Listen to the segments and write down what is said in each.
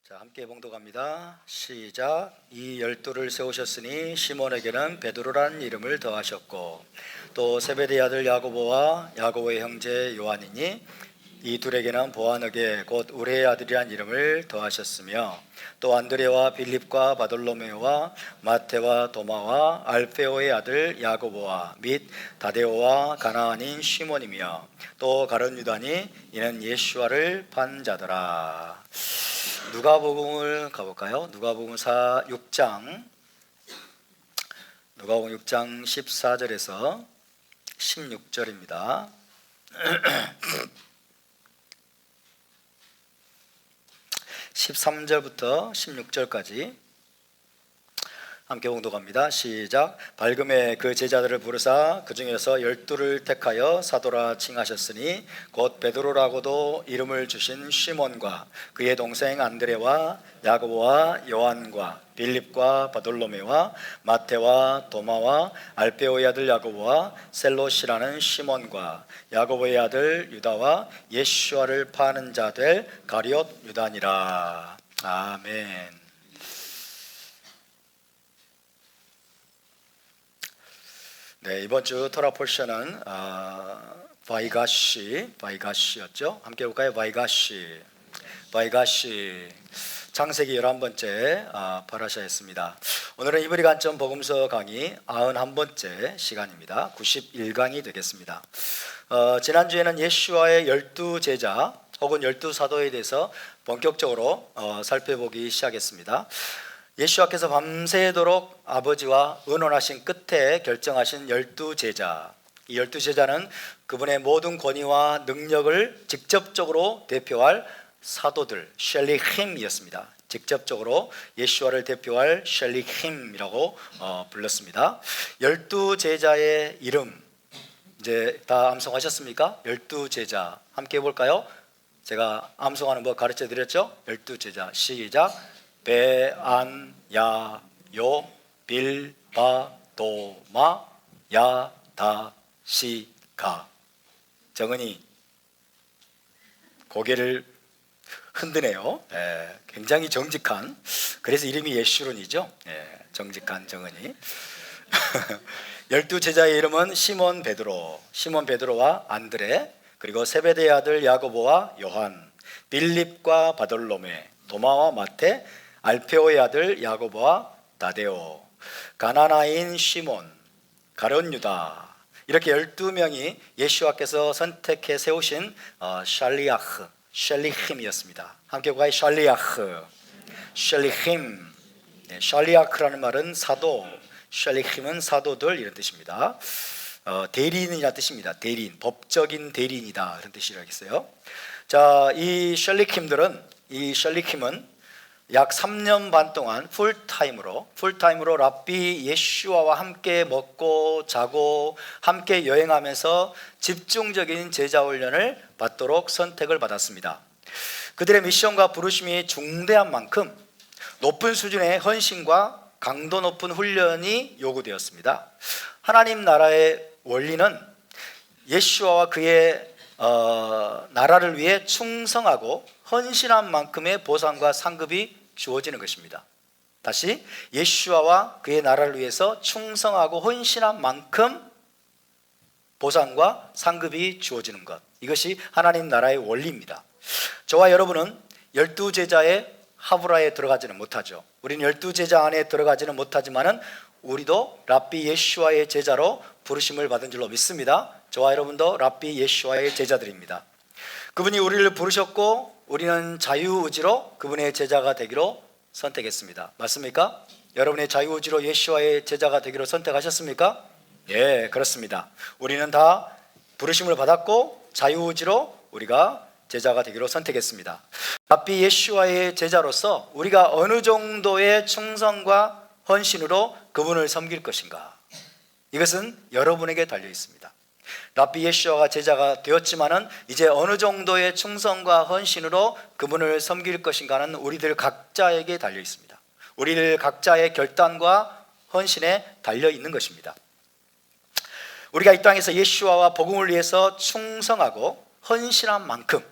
자, 함께 봉독합니다. 시작. 이 12를 세우셨으니 시몬에게는 베드로라는 이름을 더하셨고 또 세베대의 아들 야고보와 야고보의 형제 요한이니 이 둘에게는 보아너게 곧 우레의 아들이란 이름을 더하셨으며 또 안드레와 빌립과 바돌로메오와 마테와 도마와 알페오의 아들 야고보와 및 다데오와 가나안인 시몬이며 또 가룟 유다니 이는 예수와를 판 자더라. 누가복음을 가볼까요? 누가복음 6장 14절에서 16절입니다. 13절부터 16절까지 함께 봉독합니다. 시작. 밝음에 그 제자들을 부르사 그 중에서 12를 택하여 사도라 칭하셨으니 곧 베드로라고도 이름을 주신 시몬과 그의 동생 안드레와 야고보와 요한과 빌립과 바돌로메와 마테와 도마와 알페오의 아들 야고보와 셀롯이라는 시몬과 야고보의 아들 유다와 예수와를 파는 자 될 가룟 유다니라. 아멘. 네, 이번 주 토라 포션은 바이가시였죠. 함께 볼까요? 바이가시 창세기 11번째 파라샤였습니다. 오늘은 이브리 관점 복음서 강의 91번째 시간입니다. 91강이 되겠습니다. 지난주에는 예수와의 12제자 혹은 12사도에 대해서 본격적으로 살펴보기 시작했습니다. 예수와께서 밤새도록 아버지와 의논하신 끝에 결정하신 12제자, 이 12제자는 그분의 모든 권위와 능력을 직접적으로 대표할 사도들, 샬리힘이었습니다. 직접적으로 예수와를 대표할 샬리힘이라고 불렀습니다. 12제자의 이름 이제 다 암송하셨습니까? 12제자 함께 해볼까요? 제가 암송하는 법 가르쳐 드렸죠? 12제자 시작. 베안 야요 빌바 도마 야다시가. 정은이 고개를 흔드네요. 굉장히 정직한, 그래서 이름이 예슈론이죠. 정직한 정은이. 12제자의 이름은 시몬 베드로와 안드레, 그리고 세베대의 아들 야고보와 요한, 빌립과 바돌로메, 도마와 마테, 알페오의 아들 야고보와 다데오, 가나나인 시몬, 가룟 유다, 이렇게 12명이 예수와께서 선택해 세우신 샬리힘이었습니다. 함께 보아요. 샬리힘. 샬리아크라는 말은 사도, 샬리힘은 사도들 이런 뜻입니다. 대리인이라는 뜻입니다. 대리인, 법적인 대리인이다 이런 뜻이라겠어요. 자, 이 샬리킴은 약 3년 반 동안 풀타임으로 랍비 예슈아와 함께 먹고 자고 함께 여행하면서 집중적인 제자 훈련을 받도록 선택을 받았습니다. 그들의 미션과 부르심이 중대한 만큼 높은 수준의 헌신과 강도 높은 훈련이 요구되었습니다. 하나님 나라의 원리는 예슈아와 그의 나라를 위해 충성하고 헌신한 만큼의 보상과 상급이 주어지는 것입니다. 다시, 예수와 그의 나라를 위해서 충성하고 헌신한 만큼 보상과 상급이 주어지는 것, 이것이 하나님 나라의 원리입니다. 저와 여러분은 12제자의 하브라에 들어가지는 못하죠. 우리는 12제자 안에 들어가지는 못하지만은 우리도 랍비 예수와의 제자로 부르심을 받은 줄로 믿습니다. 저와 여러분도 랍비 예수와의 제자들입니다. 그분이 우리를 부르셨고 우리는 자유의지로 그분의 제자가 되기로 선택했습니다. 맞습니까? 여러분의 자유의지로 예수와의 제자가 되기로 선택하셨습니까? 예, 그렇습니다. 우리는 다 부르심을 받았고 자유의지로 우리가 제자가 되기로 선택했습니다. 랍비 예수와의 제자로서 우리가 어느 정도의 충성과 헌신으로 그분을 섬길 것인가, 이것은 여러분에게 달려 있습니다. 랍비 예수와가 제자가 되었지만은 이제 어느 정도의 충성과 헌신으로 그분을 섬길 것인가는 우리들 각자에게 달려 있습니다. 우리들 각자의 결단과 헌신에 달려 있는 것입니다. 우리가 이 땅에서 예수와 복음을 위해서 충성하고 헌신한 만큼,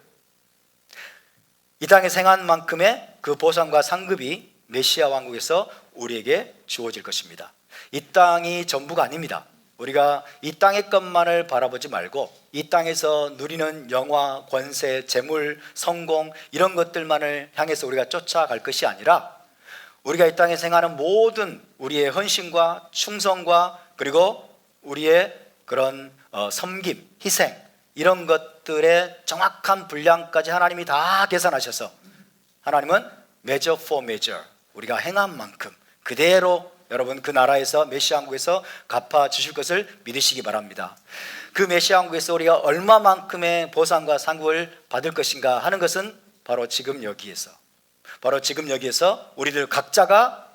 이 땅에 생한 만큼의 그 보상과 상급이 메시아 왕국에서 우리에게 주어질 것입니다. 이 땅이 전부가 아닙니다. 우리가 이 땅의 것만을 바라보지 말고 이 땅에서 누리는 영화, 권세, 재물, 성공 이런 것들만을 향해서 우리가 쫓아갈 것이 아니라 우리가 이 땅에 생하는 모든 우리의 헌신과 충성과 그리고 우리의 그런 섬김, 희생 이런 것들의 정확한 분량까지 하나님이 다 계산하셔서 하나님은 measure for measure 우리가 행한 만큼 그대로 여러분 그 나라에서 메시아 왕국에서 갚아주실 것을 믿으시기 바랍니다. 그 메시아 왕국에서 우리가 얼마만큼의 보상과 상급을 받을 것인가 하는 것은 바로 지금 여기에서 우리를 각자가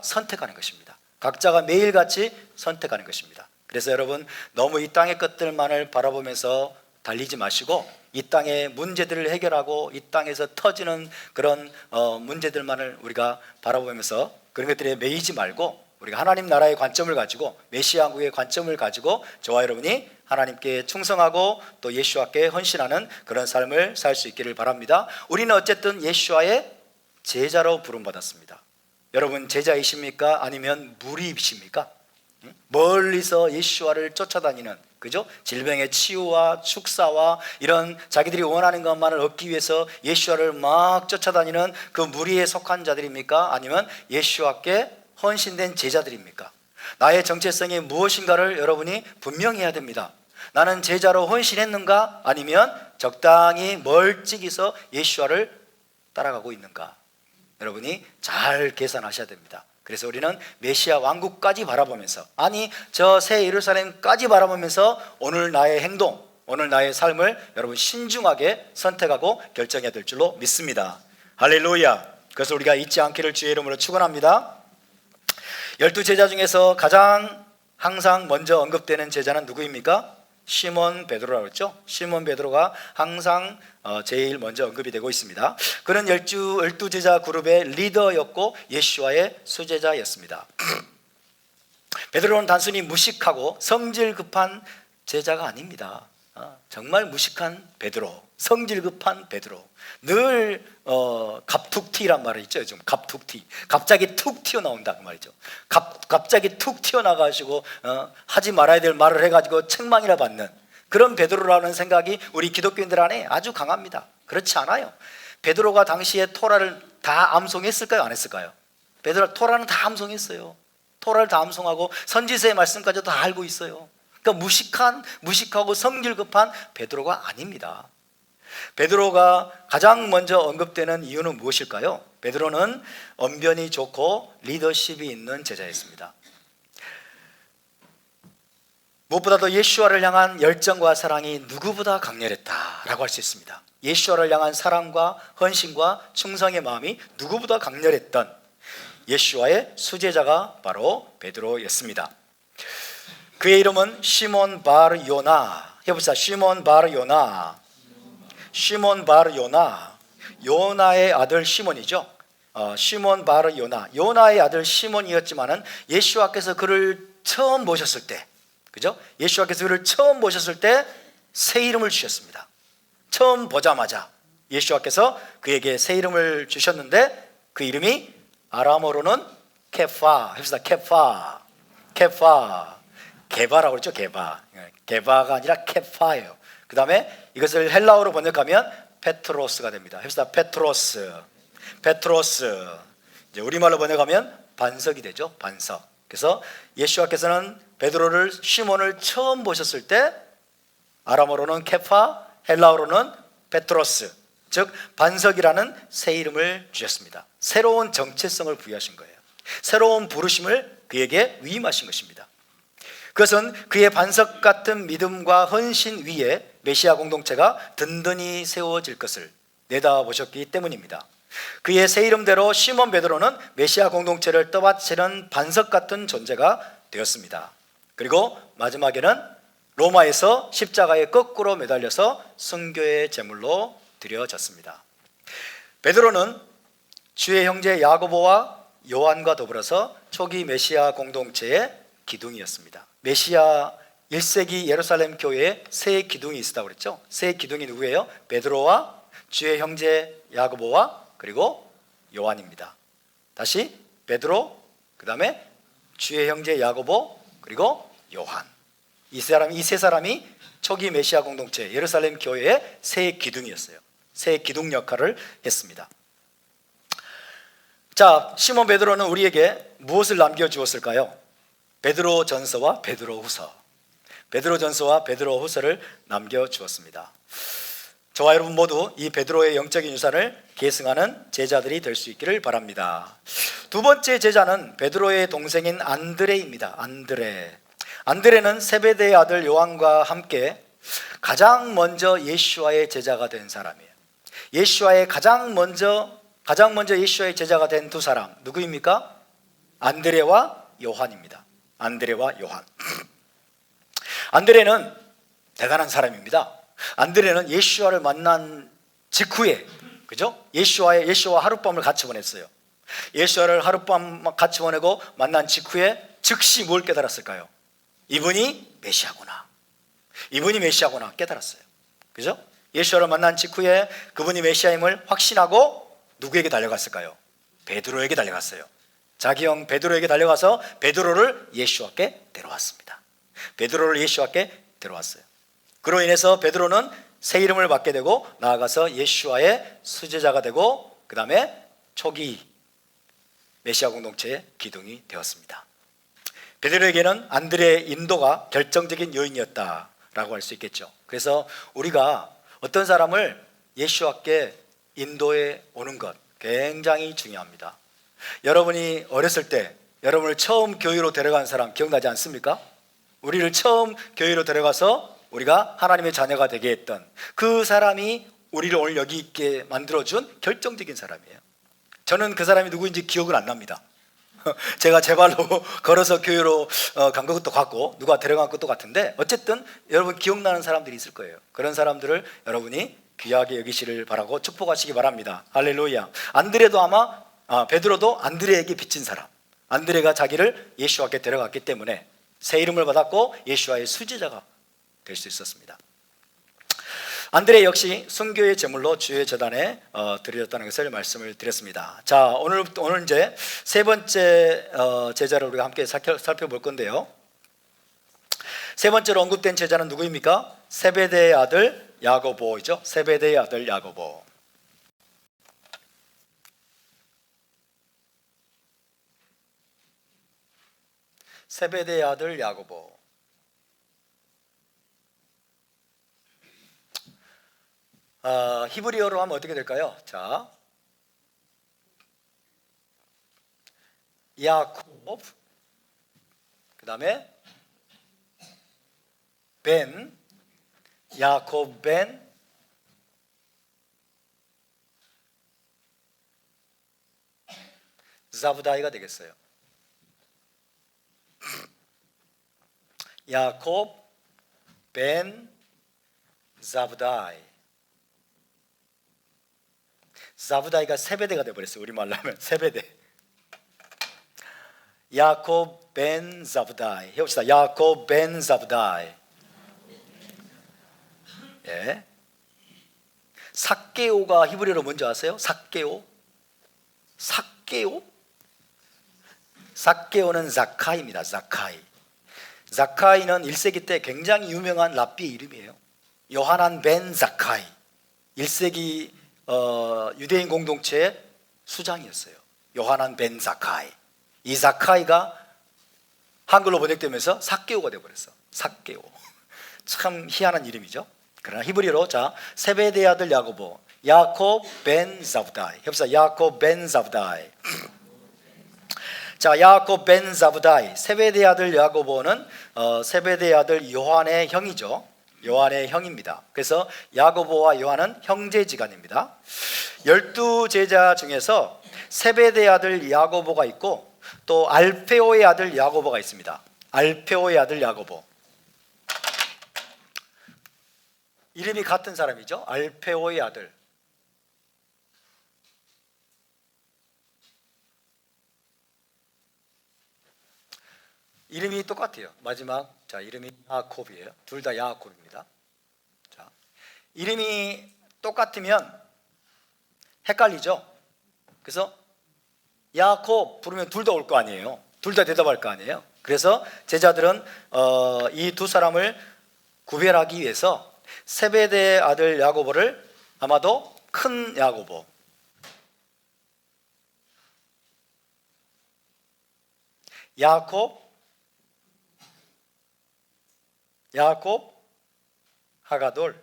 선택하는 것입니다. 각자가 매일같이 선택하는 것입니다. 그래서 여러분 너무 이 땅의 것들만을 바라보면서 달리지 마시고 이 땅의 문제들을 해결하고 이 땅에서 터지는 그런 문제들만을 우리가 바라보면서 그런 것들에 매이지 말고 우리가 하나님 나라의 관점을 가지고 메시아 왕국의 관점을 가지고 저와 여러분이 하나님께 충성하고 또 예수와께 헌신하는 그런 삶을 살 수 있기를 바랍니다. 우리는 어쨌든 예수와의 제자로 부름받았습니다. 여러분 제자이십니까? 아니면 무리이십니까? 멀리서 예수와를 쫓아다니는 그죠? 질병의 치유와 축사와 이런 자기들이 원하는 것만을 얻기 위해서 예수와를 막 쫓아다니는 그 무리에 속한 자들입니까? 아니면 예수와께 헌신된 제자들입니까? 나의 정체성이 무엇인가를 여러분이 분명히 해야 됩니다. 나는 제자로 헌신했는가? 아니면 적당히 멀찍이서 예수와를 따라가고 있는가? 여러분이 잘 계산하셔야 됩니다. 그래서 우리는 메시아 왕국까지 바라보면서 아니 저 새 예루살렘까지 바라보면서 오늘 나의 행동, 오늘 나의 삶을 여러분 신중하게 선택하고 결정해야 될 줄로 믿습니다. 할렐루야. 그래서 우리가 잊지 않기를 주의 이름으로 축원합니다. 12제자 중에서 가장 항상 먼저 언급되는 제자는 누구입니까? 시몬 베드로라고 했죠. 시몬 베드로가 항상 제일 먼저 언급이 되고 있습니다. 그는 12제자 그룹의 리더였고 예수와의 수제자였습니다. 베드로는 단순히 무식하고 성질 급한 제자가 아닙니다. 정말 무식한 베드로, 성질 급한 베드로. 늘 갑툭튀란 말이 있죠. 요즘 갑툭튀. 갑자기 툭 튀어나온다 그 말이죠. 갑자기 툭 튀어나가지고 하지 말아야 될 말을 해가지고 책망이나 받는 그런 베드로라는 생각이 우리 기독교인들 안에 아주 강합니다. 그렇지 않아요. 베드로가 당시에 토라를 다 암송했을까요? 안 했을까요? 베드로 토라는 다 암송했어요. 토라를 다 암송하고 선지서의 말씀까지도 다 알고 있어요. 그러니까 무식하고 성질 급한 베드로가 아닙니다. 베드로가 가장 먼저 언급되는 이유는 무엇일까요? 베드로는 언변이 좋고 리더십이 있는 제자였습니다. 무엇보다도 예수와를 향한 열정과 사랑이 누구보다 강렬했다라고 할 수 있습니다. 예수와를 향한 사랑과 헌신과 충성의 마음이 누구보다 강렬했던 예수와의 수제자가 바로 베드로였습니다. 그의 이름은 시몬 바르 요나. 해봅시다. 시몬 바르 요나. 시몬 바르 요나. 요나의 아들 시몬이죠. 시몬 바르 요나. 요나의 아들 시몬이었지만은 예수와께서 그를 처음 보셨을 때, 그죠? 예수와께서 그를 처음 보셨을 때 새 이름을 주셨습니다. 처음 보자마자 예수와께서 그에게 새 이름을 주셨는데 그 이름이 아람어로는 케파. 해봅시다. 케파. 게바라고 그랬죠. 게바가 아니라 케파예요. 그 다음에 이것을 헬라어로 번역하면 페트로스가 됩니다. 해봅시다. 페트로스. 이제 우리말로 번역하면 반석이 되죠. 반석. 그래서 예수와께서는 베드로를 시몬을 처음 보셨을 때 아람어로는 케파, 헬라어로는 페트로스, 즉 반석이라는 새 이름을 주셨습니다. 새로운 정체성을 부여하신 거예요. 새로운 부르심을 그에게 위임하신 것입니다. 그것은 그의 반석 같은 믿음과 헌신 위에 메시아 공동체가 든든히 세워질 것을 내다보셨기 때문입니다. 그의 새 이름대로 시몬 베드로는 메시아 공동체를 떠받치는 반석 같은 존재가 되었습니다. 그리고 마지막에는 로마에서 십자가에 거꾸로 매달려서 순교의 제물로 드려졌습니다. 베드로는 주의 형제 야고보와 요한과 더불어서 초기 메시아 공동체의 기둥이었습니다. 메시아 1세기 예루살렘 교회에 세 기둥이 있었다고 그랬죠. 세 기둥이 누구예요? 베드로와 주의 형제 야고보와 그리고 요한입니다. 다시 베드로, 그 다음에 주의 형제 야고보, 그리고 요한. 이 세 사람이 초기 메시아 공동체 예루살렘 교회의 새 기둥이었어요. 새 기둥 역할을 했습니다. 자, 시몬 베드로는 우리에게 무엇을 남겨주었을까요? 베드로 전서와 베드로 후서, 베드로 전서와 베드로 후서를 남겨주었습니다. 저와 여러분 모두 이 베드로의 영적인 유산을 계승하는 제자들이 될 수 있기를 바랍니다. 두 번째 제자는 베드로의 동생인 안드레입니다. 안드레는 세베대의 아들 요한과 함께 가장 먼저 예수와의 제자가 된 사람이에요. 가장 먼저 예수와의 제자가 된 두 사람 누구입니까? 안드레와 요한입니다. 안드레와 요한. 안드레는 대단한 사람입니다. 안드레는 예수와를 만난 직후에, 그죠? 예수와 하룻밤을 같이 보냈어요. 예수와를 하룻밤 같이 보내고 만난 직후에 즉시 뭘 깨달았을까요? 이분이 메시아구나 깨달았어요. 그죠? 예수와를 만난 직후에 그분이 메시아임을 확신하고 누구에게 달려갔을까요? 베드로에게 달려갔어요. 자기 형 베드로에게 달려가서 베드로를 예수와께 데려왔습니다. 그로 인해서 베드로는 새 이름을 받게 되고 나아가서 예수와의 수제자가 되고 그 다음에 초기 메시아 공동체의 기둥이 되었습니다. 베드로에게는 안드레의 인도가 결정적인 요인이었다라고 할 수 있겠죠. 그래서 우리가 어떤 사람을 예수와께 인도해 오는 것 굉장히 중요합니다. 여러분이 어렸을 때 여러분을 처음 교회로 데려간 사람 기억나지 않습니까? 우리를 처음 교회로 데려가서 우리가 하나님의 자녀가 되게 했던 그 사람이 우리를 오늘 여기 있게 만들어준 결정적인 사람이에요. 저는 그 사람이 누구인지 기억은 안 납니다. 제가 제 발로 걸어서 교회로 간 것도 같고 누가 데려간 것도 같은데 어쨌든 여러분 기억나는 사람들이 있을 거예요. 그런 사람들을 여러분이 귀하게 여기시를 바라고 축복하시기 바랍니다. 할렐루야. 베드로도 안드레에게 빚진 사람, 안드레가 자기를 예수와께 데려갔기 때문에 새 이름을 받았고 예수와의 수제자가 될 수 있었습니다. 안드레 역시 순교의 제물로 주의 제단에 드려졌다는 것을 말씀을 드렸습니다. 자, 오늘 이제 세 번째 제자를 우리가 함께 살펴볼 건데요. 세 번째로 언급된 제자는 누구입니까? 세베대의 아들 야고보이죠. 세베대의 아들 야고보. 세베대의 아들 야고보. 히브리어로 하면 어떻게 될까요? 자, 야곱, 그 다음에 야곱 벤 자브다이가 되겠어요. 야곱 벤 자브다이. 자브다이가 세베대가 되어버렸어요. 우리말로 하면 세베대. 야곱 벤 자브다이. 해봅시다. 야곱 벤 자브다이. 예. 삭개오가 히브리어로 뭔지 아세요? 삭개오? 삭개오는 자카이입니다. 자카이는 1세기 때 굉장히 유명한 랍비의 이름이에요. 요하난 벤 자카이. 1세기 유대인 공동체의 수장이었어요. 요하난 벤 자카이. 이 자카이가 한글로 번역되면서 삭개오가 되어버렸어. 삭개오. 참 희한한 이름이죠. 그러나 히브리어로 자 세베대의 아들 야고보, 야곱 벤 자브다이. 해봅시다. 야곱 벤 자브다이. 자, 야곱 벤 자브다이. 세베대의 아들 야고보는 세베대의 아들 요한의 형이죠. 요한의 형입니다. 그래서 야고보와 요한은 형제지간입니다. 12제자 중에서 세베대의 아들 야고보가 있고 또 알페오의 아들 야고보가 있습니다. 알페오의 아들 야고보. 이름이 같은 사람이죠. 알페오의 아들. 이름이 똑같아요. 마지막 자 이름이 야콥이에요. 둘 다 야콥입니다. 자, 이름이 똑같으면 헷갈리죠. 그래서 야곱 부르면 둘 다 올 거 아니에요. 둘 다 대답할 거 아니에요. 그래서 제자들은 이 두 사람을 구별하기 위해서 세베대의 아들 야고보를 아마도 큰 야고보, 야곱, 하가돌,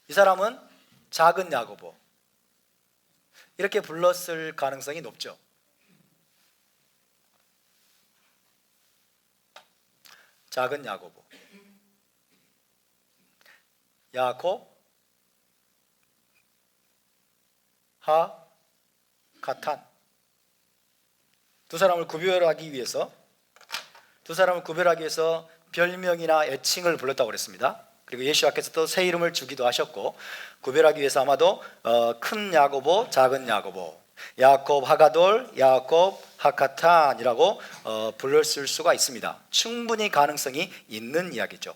이 사람은 작은 야고보, 이렇게 불렀을 가능성이 높죠. 작은 야고보, 야곱, 가탄, 두 사람을 구별하기 위해서 별명이나 애칭을 불렀다고 그랬습니다. 그리고 예수께서 또 새 이름을 주기도 하셨고, 구별하기 위해서 아마도 큰 야고보, 작은 야고보, 야곱 하가돌, 야곱 하카탄이라고 불렀을 수가 있습니다. 충분히 가능성이 있는 이야기죠.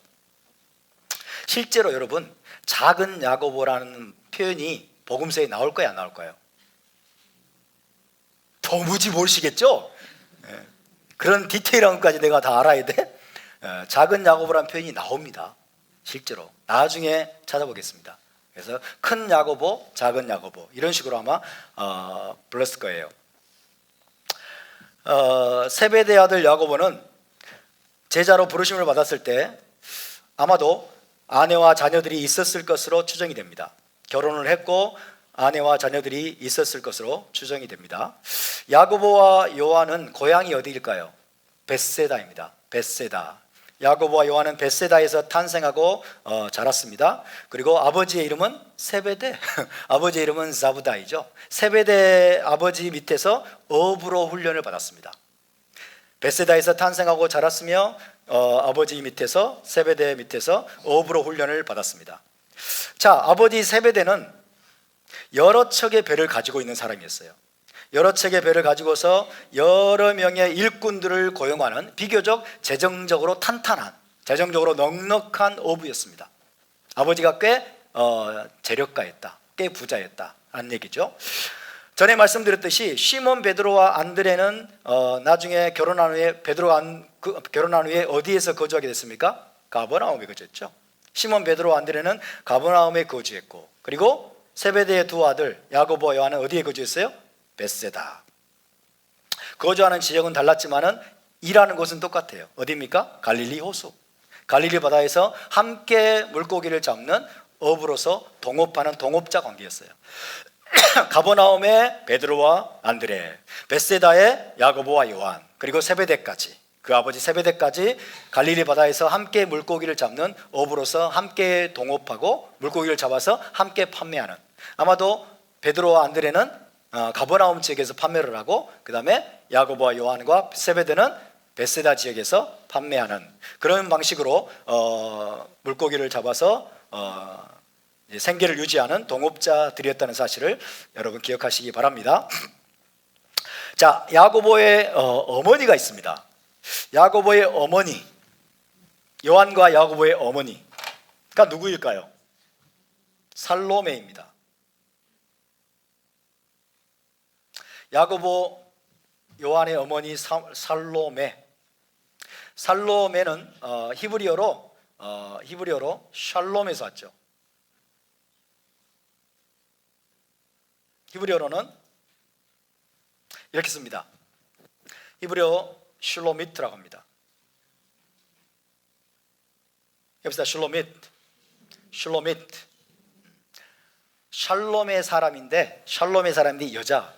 실제로 여러분, 작은 야고보라는 표현이 복음서에 나올까요, 안 나올까요? 도무지 모르시겠죠? 그런 디테일한 것까지 내가 다 알아야 돼? 작은 야고보라는 표현이 나옵니다. 실제로 나중에 찾아보겠습니다. 그래서 큰 야고보, 작은 야고보, 이런 식으로 아마 불렀을 거예요. 세베대 아들 야고보는 제자로 부르심을 받았을 때 아마도 아내와 자녀들이 있었을 것으로 추정이 됩니다. 결혼을 했고 아내와 자녀들이 있었을 것으로 추정이 됩니다. 야고보와 요한은 고향이 어디일까요? 벳세다입니다. 벳세다. 야고보와 요한은 벳세다에서 탄생하고 자랐습니다. 그리고 아버지의 이름은 세베대, 아버지의 이름은 자부다이죠. 세베대 아버지 밑에서 어부로 훈련을 받았습니다. 벳세다에서 탄생하고 자랐으며 아버지 밑에서, 세베대 밑에서 어부로 훈련을 받았습니다. 자, 아버지 세베대는 여러 척의 배를 가지고 있는 사람이었어요. 여러 척의 배를 가지고서 여러 명의 일꾼들을 고용하는 비교적 재정적으로 탄탄한, 재정적으로 넉넉한 어부였습니다. 아버지가 꽤 재력가였다, 꽤 부자였다라는 얘기죠. 전에 말씀드렸듯이 시몬 베드로와 안드레는 나중에 결혼한 후에 결혼한 후에 어디에서 거주하게 됐습니까? 가버나움에 거주했죠. 시몬 베드로와 안드레는 가버나움에 거주했고, 그리고 세베대의 두 아들 야고보와 요한은 어디에 거주했어요? 벳세다. 거주하는 지역은 달랐지만은 일하는 곳은 똑같아요. 어디입니까? 갈릴리 호수, 갈릴리 바다에서 함께 물고기를 잡는 어부로서 동업하는 동업자 관계였어요. 가버나움의 베드로와 안드레, 벳세다의 야고보와 요한, 그리고 세베대까지, 그 아버지 세베대까지 갈릴리 바다에서 함께 물고기를 잡는 어부로서 함께 동업하고 물고기를 잡아서 함께 판매하는, 아마도 베드로와 안드레는 가버나움 지역에서 판매를 하고, 그 다음에 야고보와 요한과 세베대는 벳세다 지역에서 판매하는 그런 방식으로 물고기를 잡아서 생계를 유지하는 동업자들이었다는 사실을 여러분 기억하시기 바랍니다. 자, 야고보의 어머니가 있습니다. 야고보의 어머니, 요한과 야고보의 어머니가 누구일까요? 살로메입니다. 야고보, 요한의 어머니 살로메. 살로메는 히브리어로 샬롬에서 왔죠. 히브리어로는 이렇게 씁니다. 히브리어 슐로미트라고 합니다. 여기서 슐로미트. 샬롬의 사람인데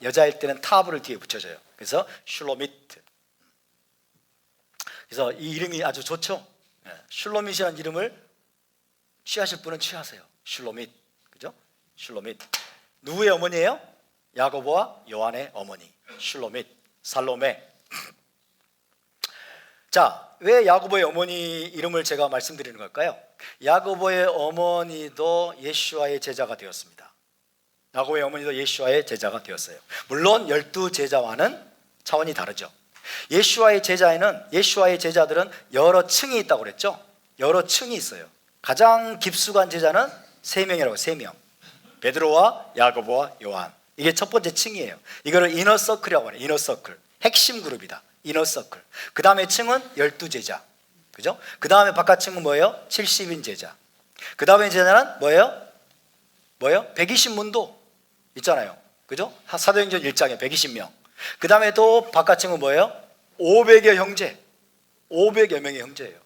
여자일 때는 타브를 뒤에 붙여줘요. 그래서 슐로미트. 그래서 이 이름이 아주 좋죠. 슐로밋이라는 이름을 취하실 분은 취하세요. 슐로밋, 그죠? 슐로밋. 누구의 어머니예요? 야고보와 요한의 어머니 슐로밋, 살로메. 자, 왜 야고보의 어머니 이름을 제가 말씀드리는 걸까요? 야고보의 어머니도 예수와의 제자가 되었습니다. 야고보의 어머니도 예수와의 제자가 되었어요. 물론 12제자와는 차원이 다르죠. 예수와의 제자들은 여러 층이 있다고 그랬죠. 여러 층이 있어요. 가장 깊숙한 제자는 3명이라고, 3명. 베드로와 야고보와 요한. 이게 첫 번째 층이에요. 이거를 이너서클이라고 해요. 이너서클. 핵심 그룹이다. 이너서클. 그 다음에 층은 12제자. 그죠? 그 다음에 바깥층은 뭐예요? 70인 제자. 그 다음에 제자는 뭐예요? 120문도 있잖아요. 그죠? 사도행전 1장에 120명. 그 다음에 또 바깥층은 뭐예요? 500여 형제. 500여 명의 형제예요.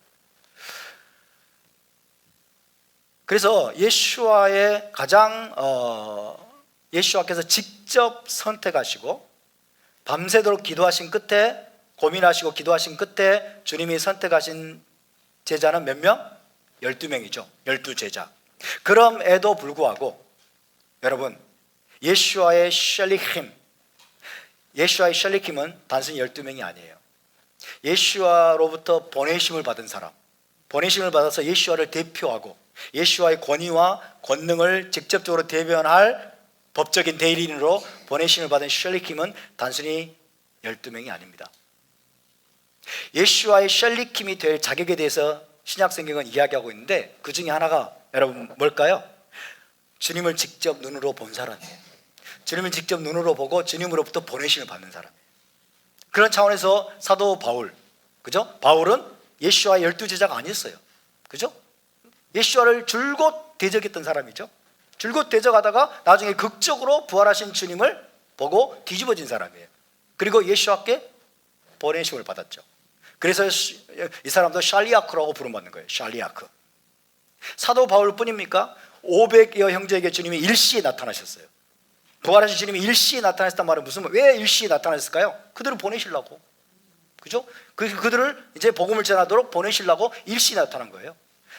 그래서 예수와의 가장 예수와께서 직접 선택하시고 밤새도록 기도하신 끝에, 고민하시고 기도하신 끝에 주님이 선택하신 제자는 몇 명? 12명이죠. 12제자. 그럼에도 불구하고 여러분, 예수와의 샬리킴은 단순히 12명이 아니에요. 예수와로부터 보내심을 받은 사람, 보내심을 받아서 예수와를 대표하고 예수와의 권위와 권능을 직접적으로 대변할 법적인 대리인으로 보내심을 받은 샬리킴은 단순히 12명이 아닙니다. 예수와의 샬리킴이 될 자격에 대해서 신약성경은 이야기하고 있는데, 그 중에 하나가 여러분 뭘까요? 주님을 직접 눈으로 본 사람이에요. 주님을 직접 눈으로 보고 주님으로부터 보내심을 받는 사람. 그런 차원에서 사도 바울, 그죠? 바울은 예수와의 12제자가 아니었어요. 그죠? 예수와를 줄곧 대적했던 사람이죠. 줄곧 대적하다가 나중에 극적으로 부활하신 주님을 보고 뒤집어진 사람이에요. 그리고 예수와께 보내심을 받았죠. 그래서 이 사람도 샬리아크라고 부름받는 거예요. 샬리아크. 사도 바울뿐입니까? 500여 형제에게 주님이 일시에 나타나셨어요. 부활하신 주님이 일시에 나타나셨단 말은 왜 일시에 나타나셨을까요? 그들을 보내시려고. 그죠? 그들을 이제 복음을 전하도록 보내시려고 일시에 나타난 거예요.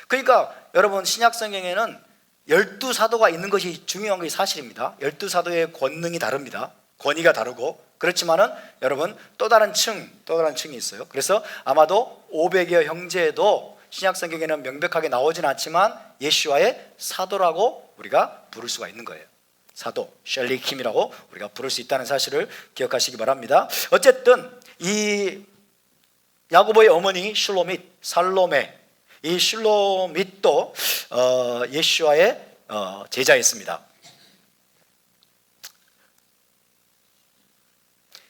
그러니까 여러분, 신약성경에는 12사도가 있는 것이 중요한 것이 사실입니다. 12사도의 권능이 다릅니다. 권위가 다르고. 그렇지만은 여러분, 또 다른 층이 있어요. 그래서 아마도 500여 형제도 신약성경에는 명백하게 나오진 않지만 예수와의 사도라고 우리가 부를 수가 있는 거예요. 사도, 샬리킴이라고 우리가 부를 수 있다는 사실을 기억하시기 바랍니다. 어쨌든 이 야고보의 어머니 살로메, 이 슐로밋도 예수와의 제자였습니다.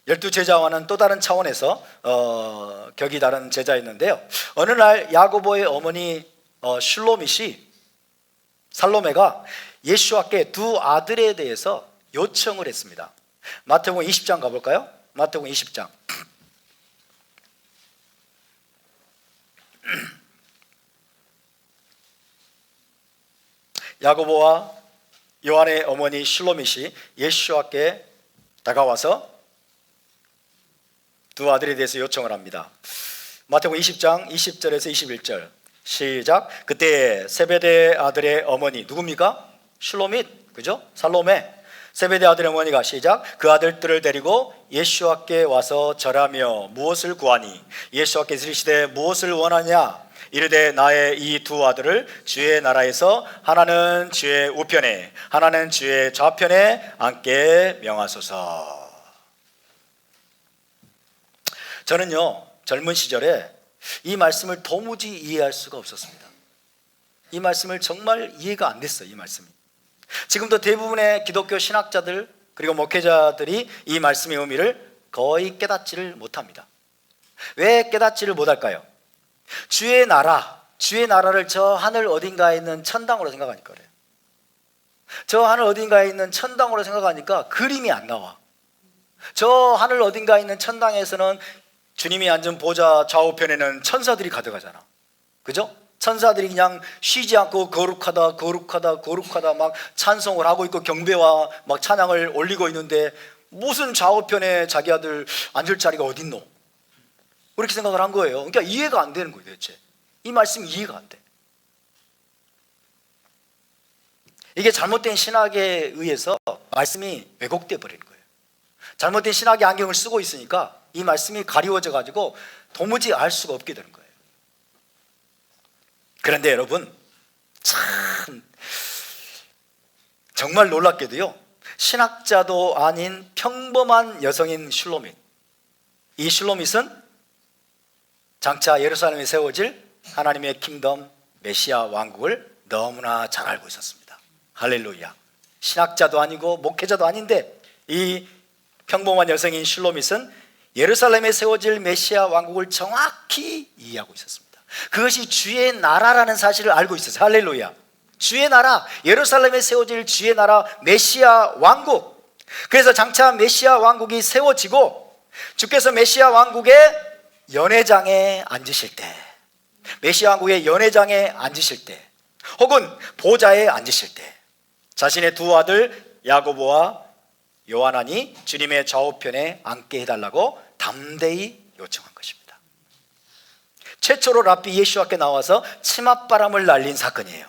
12제자와는 또 다른 차원에서 격이 다른 제자였는데요. 어느 날 야고보의 어머니 살로메가 예수와께 두 아들에 대해서 요청을 했습니다. 마태복음 20장 가볼까요? 마태복음 20장. 야고보와 요한의 어머니 슐로밋이 예수와께 다가와서 두 아들에 대해서 요청을 합니다. 마태복음 20장 20절에서 21절 시작. 그때 세베대 아들의 어머니 누굽니까? 슐로밋, 그죠? 살로메. 세베대 아들의 어머니가 시작. 그 아들들을 데리고 예수와께 와서 절하며 무엇을 구하니? 예수와께서 이르시되 무엇을 원하냐? 이르되 나의 이 두 아들을 주의 나라에서 하나는 주의 우편에 하나는 주의 좌편에 앉게 명하소서. 저는요, 젊은 시절에 이 말씀을 도무지 이해할 수가 없었습니다. 이 말씀을 정말 이해가 안 됐어요. 이 말씀이. 지금도 대부분의 기독교 신학자들 그리고 목회자들이 이 말씀의 의미를 거의 깨닫지를 못합니다. 왜 깨닫지를 못할까요? 주의 나라를 저 하늘 어딘가에 있는 천당으로 생각하니까 그래요. 저 하늘 어딘가에 있는 천당으로 생각하니까 그림이 안 나와. 저 하늘 어딘가에 있는 천당에서는 주님이 앉은 보좌 좌우편에는 천사들이 가득하잖아. 그죠? 천사들이 그냥 쉬지 않고 거룩하다 막 찬송을 하고 있고 경배와 막 찬양을 올리고 있는데 무슨 좌우편에 자기 아들 앉을 자리가 어딨노? 그렇게 생각을 한 거예요. 그러니까 이해가 안 되는 거예요. 대체 이 말씀이 이해가 안 돼. 이게 잘못된 신학에 의해서 말씀이 왜곡되어 버리는 거예요. 잘못된 신학의 안경을 쓰고 있으니까 이 말씀이 가리워져 가지고 도무지 알 수가 없게 되는 거예요. 그런데 여러분, 참 정말 놀랍게도요, 신학자도 아닌 평범한 여성인 슐로밋, 이 슐로밋은 장차 예루살렘에 세워질 하나님의 킹덤 메시아 왕국을 너무나 잘 알고 있었습니다. 할렐루야. 신학자도 아니고 목회자도 아닌데 이 평범한 여성인 슐로밋은 예루살렘에 세워질 메시아 왕국을 정확히 이해하고 있었습니다. 그것이 주의 나라라는 사실을 알고 있었어요. 할렐루야. 주의 나라, 예루살렘에 세워질 주의 나라 메시아 왕국. 그래서 장차 메시아 왕국이 세워지고 주께서 메시아 왕국의 연회장에 앉으실 때, 메시아 왕국의 연회장에 앉으실 때, 혹은 보좌에 앉으실 때 자신의 두 아들 야고보와 요하나니 주님의 좌우편에 앉게 해달라고 담대히 요청한 것입니다. 최초로 랍비 예수와께 나와서 치맛바람을 날린 사건이에요.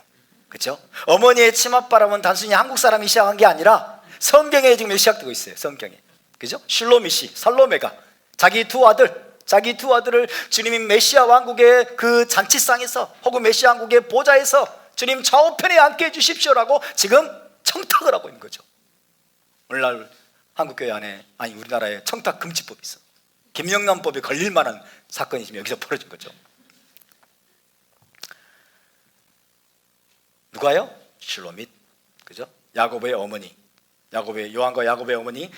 그렇죠? 어머니의 치맛바람은 단순히 한국 사람이 시작한 게 아니라 성경에 지금 시작되고 있어요. 성경에. 그죠? 슐로밋이, 살로메가 자기 두 아들을 주님이 메시아 왕국의 그 잔치상에서 혹은 메시아 왕국의 보좌에서 주님 좌우편에 앉게 해주십시오라고 지금 청탁을 하고 있는 거죠. 오늘날 한국교회 안에, 아니 우리나라에 청탁 금지법이 있어. 김영란법에 걸릴 만한 사건이 지금 여기서 벌어진 거죠. 누가요? 슐로밋. 그죠? 야고보의 어머니, 요한과 야고보의 어머니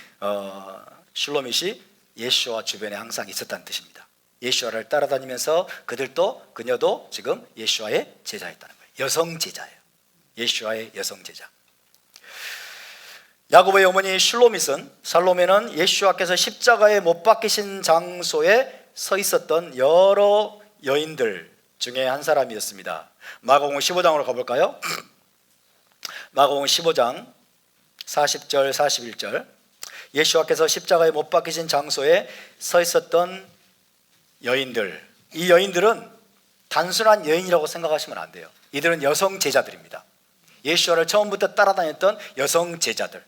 슐로밋이 예수와 주변에 항상 있었다는 뜻입니다. 예수와를 따라다니면서 그녀도 지금 예수와의 제자였다는 거예요. 여성 제자예요. 예수와의 여성 제자. 야고보의 어머니 슐로밋은, 살로메는 예수와께서 십자가에 못 박히신 장소에 서 있었던 여러 여인들 중에 한 사람이었습니다. 마가복음 15장으로 가볼까요? 마가복음 15장 40절 41절. 예수와께서 십자가에 못 박히신 장소에 서 있었던 여인들, 이 여인들은 단순한 여인이라고 생각하시면 안 돼요. 이들은 여성 제자들입니다. 예수와를 처음부터 따라다녔던 여성 제자들.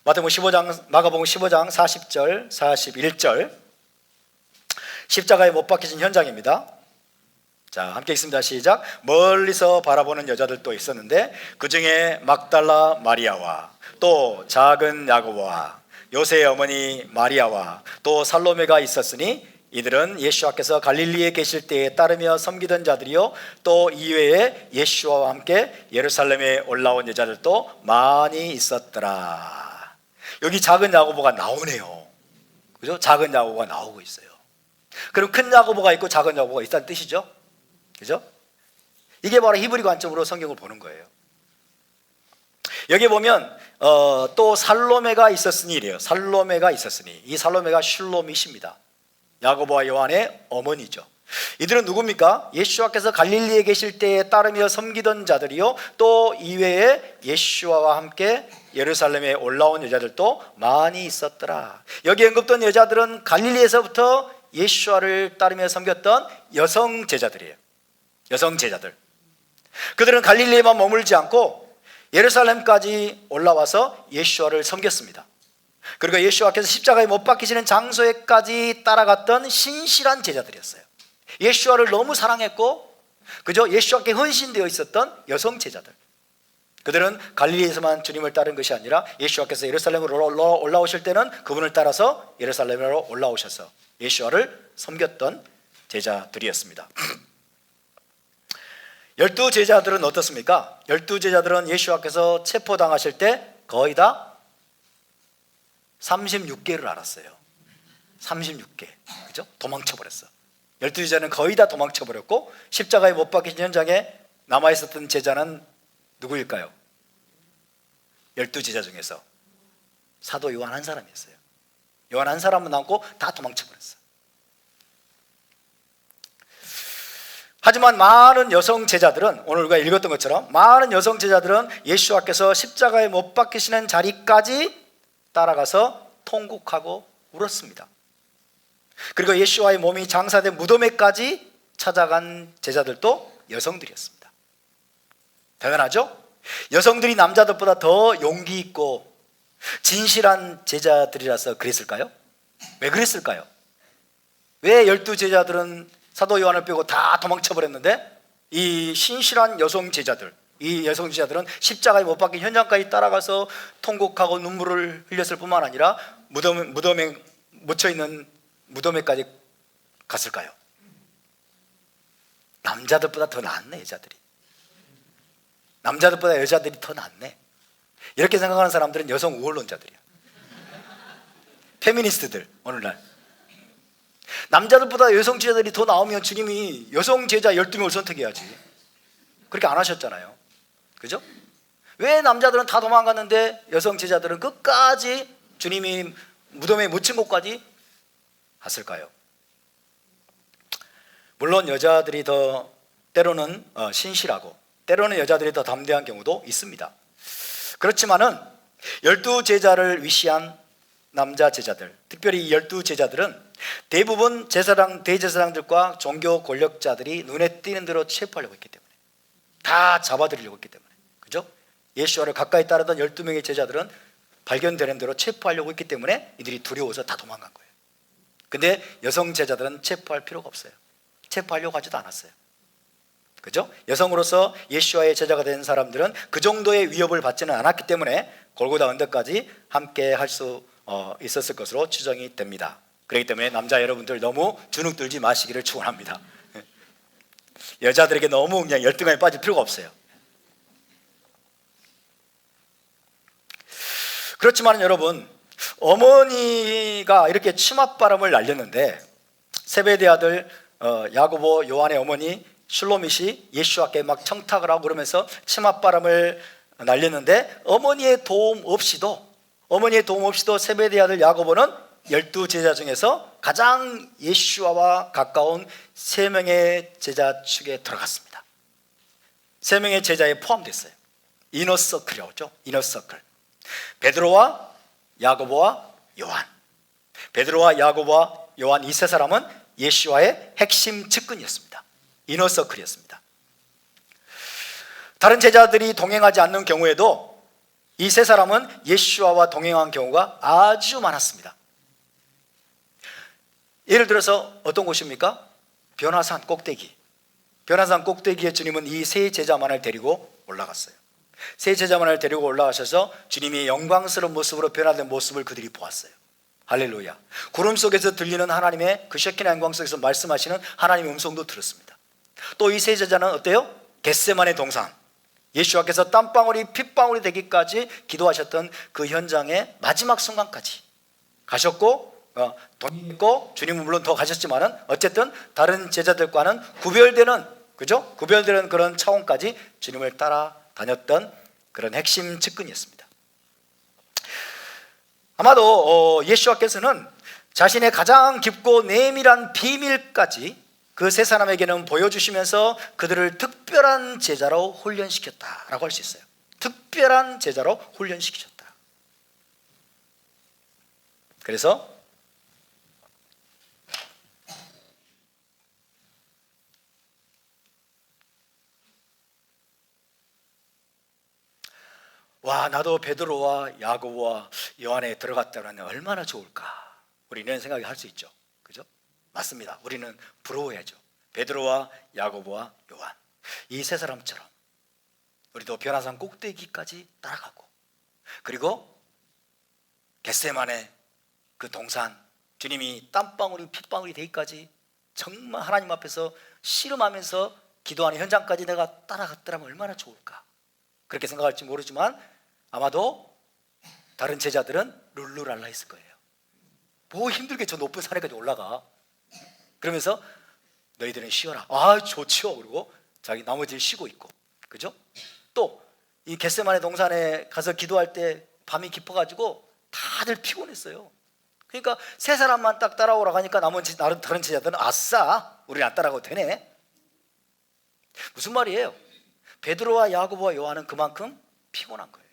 마가복음 15장 40절 41절, 십자가에 못 박히신 현장입니다. 자, 함께 읽습니다. 시작. 멀리서 바라보는 여자들도 있었는데 그 중에 막달라 마리아와 또 작은 야고보와 요새의 어머니 마리아와 또 살로메가 있었으니 이들은 예수와께서 갈릴리에 계실 때에 따르며 섬기던 자들이요 또 이외에 예수와 함께 예루살렘에 올라온 여자들도 많이 있었더라. 여기 작은 야고보가 나오네요. 그죠? 작은 야고보가 나오고 있어요. 그럼 큰 야고보가 있고 작은 야고보가 있다는 뜻이죠. 그죠? 이게 바로 히브리 관점으로 성경을 보는 거예요. 여기 보면 또 살로메가 있었으니 이래요. 살로메가 있었으니, 이 살로메가 슐로밋입니다. 야고보와 요한의 어머니죠. 이들은 누굽니까? 예수와께서 갈릴리에 계실 때에 따르며 섬기던 자들이요 또 이외에 예수와 함께 예루살렘에 올라온 여자들도 많이 있었더라. 여기 언급된 여자들은 갈릴리에서부터 예수와를 따르며 섬겼던 여성 제자들이에요. 여성 제자들. 그들은 갈릴리에만 머물지 않고 예루살렘까지 올라와서 예수와를 섬겼습니다. 그리고 예수와께서 십자가에 못 박히시는 장소에까지 따라갔던 신실한 제자들이었어요. 예수와를 너무 사랑했고, 그죠? 예수와께 헌신되어 있었던 여성 제자들. 그들은 갈릴리에서만 주님을 따른 것이 아니라 예수와께서 예루살렘으로 올라오실 때는 그분을 따라서 예루살렘으로 올라오셔서 예수와를 섬겼던 제자들이었습니다. 12제자들은 어떻습니까? 12제자들은 예수와께서 체포당하실 때 거의 다 36개를 알았어요. 36개. 그죠? 도망쳐버렸어. 12제자는 거의 다 도망쳐버렸고, 십자가에 못 박히신 현장에 남아있었던 제자는 누구일까요? 12제자 중에서 사도 요한 한 사람이었어요. 요한 한 사람은 남고 다 도망쳐버렸어요. 하지만 많은 여성 제자들은, 오늘 우리가 읽었던 것처럼 많은 여성 제자들은 예수와께서 십자가에 못 박히시는 자리까지 따라가서 통곡하고 울었습니다. 그리고 예수와의 몸이 장사된 무덤에까지 찾아간 제자들도 여성들이었습니다. 대단하죠? 여성들이 남자들보다 더 용기 있고 진실한 제자들이라서 그랬을까요? 왜 그랬을까요? 왜 12제자들은 사도 요한을 빼고 다 도망쳐버렸는데 이 신실한 여성 제자들, 이 여성 제자들은 십자가에 못 박힌 현장까지 따라가서 통곡하고 눈물을 흘렸을 뿐만 아니라 무덤에 묻혀있는 무덤에까지 갔을까요? 남자들보다 더 낫네. 여자들이, 남자들보다 여자들이 더 낫네. 이렇게 생각하는 사람들은 여성 우월론자들이야. 페미니스트들. 오늘날 남자들보다 여성 제자들이 더 나오면 주님이 여성 제자 12명을 선택해야지. 그렇게 안 하셨잖아요. 그죠? 왜 남자들은 다 도망갔는데 여성 제자들은 끝까지 주님이 무덤에 묻힌 곳까지 갔을까요? 물론 여자들이 더 때로는 신실하고 때로는 여자들이 더 담대한 경우도 있습니다. 그렇지만은 12제자를 위시한 남자 제자들, 특별히 이 12제자들은 대부분 제사장, 대제사장들과 종교 권력자들이 눈에 띄는 대로 체포하려고 했기 때문에, 다 잡아들이려고 했기 때문에, 그죠? 예수와를 가까이 따르던 12명의 제자들은 발견되는 대로 체포하려고 했기 때문에 이들이 두려워서 다 도망간 거예요. 근데 여성 제자들은 체포할 필요가 없어요. 체포하려고 하지도 않았어요. 그죠? 여성으로서 예수와의 제자가 된 사람들은 그 정도의 위협을 받지는 않았기 때문에 골고다 언덕까지 함께 할 수 있었을 것으로 추정이 됩니다. 그렇기 때문에 남자 여러분들 너무 주눅 들지 마시기를 축원합니다. 여자들에게 너무 그냥 열등감에 빠질 필요가 없어요. 그렇지만 여러분, 어머니가 이렇게 치맛바람을 날렸는데 세베대 아들 야고보 요한의 어머니 술로밋이 예수와께 막 청탁을 하고 그러면서 치맛바람을 날렸는데 어머니의 도움 없이도 세베대 아들 야고보는 12제자 중에서 가장 예수와와 가까운 3명의 제자 축에 들어갔습니다. 3명의 제자에 포함됐어요. 이너서클이라고 하죠. 이너서클. 베드로와 야고보와 요한. 베드로와 야고보와 요한 이 세 사람은 예수와의 핵심 측근이었습니다. 이너서클이었습니다. 다른 제자들이 동행하지 않는 경우에도 이 세 사람은 예수와와 동행한 경우가 아주 많았습니다. 예를 들어서 어떤 곳입니까? 변화산 꼭대기. 변화산 꼭대기에 주님은 이 세 제자만을 데리고 올라갔어요. 세 제자만을 데리고 올라가셔서 주님이 영광스러운 모습으로 변화된 모습을 그들이 보았어요. 할렐루야. 구름 속에서 들리는 하나님의 그 셰키나 영광 속에서 말씀하시는 하나님의 음성도 들었습니다. 또 이 세 제자는 어때요? 겟세마네 동산, 예수께서 땀방울이 핏방울이 되기까지 기도하셨던 그 현장의 마지막 순간까지 가셨고, 동행했고, 주님은 물론 더 가셨지만은 어쨌든 다른 제자들과는 구별되는 그런 차원까지 주님을 따라 다녔던 그런 핵심 측근이었습니다. 아마도 예수께서는 자신의 가장 깊고 내밀한 비밀까지 그 세 사람에게는 보여주시면서 그들을 특별한 제자로 훈련시켰다라고 할 수 있어요. 특별한 제자로 훈련시키셨다. 그래서 와, 나도 베드로와 야고보와 요한에 들어갔다면 얼마나 좋을까, 우리는 이런 생각을 할 수 있죠. 그죠? 맞습니다. 우리는 부러워야죠. 베드로와 야고보와 요한, 이 세 사람처럼 우리도 변화산 꼭대기까지 따라가고, 그리고 겟세마네 그 동산, 주님이 땀방울이 핏방울이 되기까지 정말 하나님 앞에서 씨름하면서 기도하는 현장까지 내가 따라갔더라면 얼마나 좋을까, 그렇게 생각할지 모르지만 아마도 다른 제자들은 룰루랄라 했을 거예요. 뭐 힘들게 저 높은 산에까지 올라가, 그러면서 너희들은 쉬어라. 아, 좋죠. 그리고 자기 나머지를 쉬고 있고, 그죠? 또 이 겟세마네 동산에 가서 기도할 때 밤이 깊어가지고 다들 피곤했어요. 그러니까 세 사람만 딱 따라오라고 하니까 나머지 다른 제자들은 아싸, 우리는 안 따라가도 되네. 무슨 말이에요? 베드로와 야고보와 요한은 그만큼 피곤한 거예요.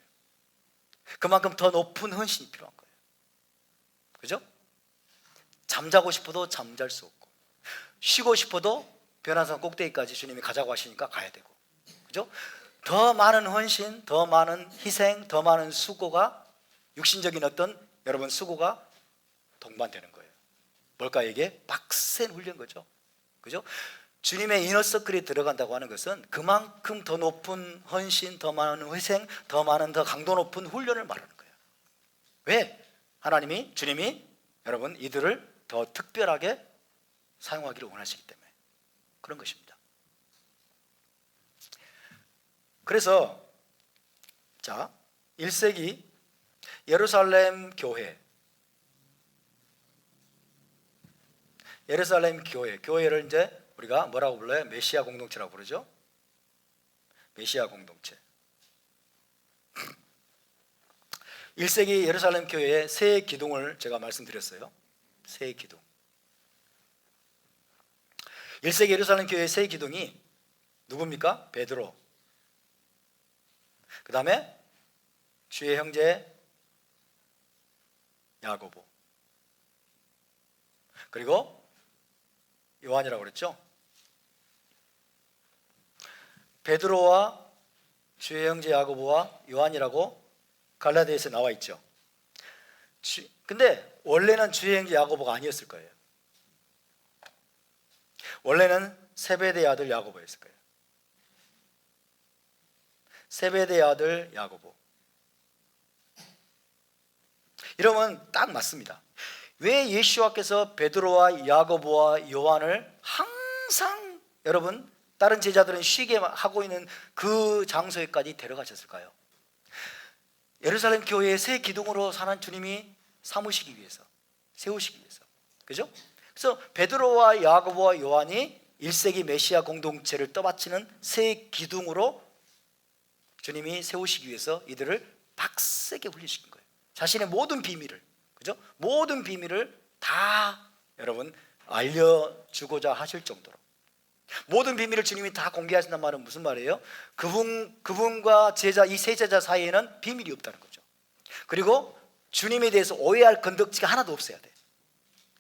그만큼 더 높은 헌신이 필요한 거예요. 그죠? 잠자고 싶어도 잠잘 수 없고, 쉬고 싶어도 변화산 꼭대기까지 주님이 가자고 하시니까 가야 되고, 그죠? 더 많은 헌신, 더 많은 희생, 더 많은 수고가, 육신적인 어떤 여러분 수고가 동반되는 거예요. 뭘까, 이게? 빡센 훈련 거죠. 그죠? 주님의 이너서클에 들어간다고 하는 것은 그만큼 더 높은 헌신, 더 많은 희생, 더 강도 높은 훈련을 말하는 거예요. 왜? 주님이 여러분 이들을 더 특별하게 사용하기를 원하시기 때문에 그런 것입니다. 그래서 자, 1세기 예루살렘 교회, 교회를 이제 우리가 뭐라고 불러요? 메시아 공동체라고 부르죠. 메시아 공동체. 1세기 예루살렘 교회의 새 기둥을 제가 말씀드렸어요. 새 기둥. 1세기 예루살렘 교회의 새 기둥이 누굽니까? 베드로. 그 다음에 주의 형제 야고보. 그리고 요한이라고 그랬죠. 베드로와 주의 형제 야고보와 요한이라고 갈라디아서에 나와 있죠. 근데 원래는 주의 형제 야고보가 아니었을 거예요. 원래는 세베대의 아들 야고보였을 거예요. 세베대의 아들 야고보. 이러면 딱 맞습니다. 왜 예수와께서 베드로와 야고보와 요한을 항상 여러분 다른 제자들은 쉬게 하고 있는 그 장소에까지 데려가셨을까요? 예루살렘 교회의 새 기둥으로 사는 주님이 세우시기 위해서. 그죠? 그래서 베드로와 야고보와 요한이 1세기 메시아 공동체를 떠받치는 새 기둥으로 주님이 세우시기 위해서 이들을 빡세게 훈련시킨 거예요. 자신의 모든 비밀을, 그죠? 모든 비밀을 다 여러분 알려주고자 하실 정도로. 모든 비밀을 주님이 다 공개하신단 말은 무슨 말이에요? 그분과 제자, 이 세 제자 사이에는 비밀이 없다는 거죠. 그리고 주님에 대해서 오해할 건덕지가 하나도 없어야 돼.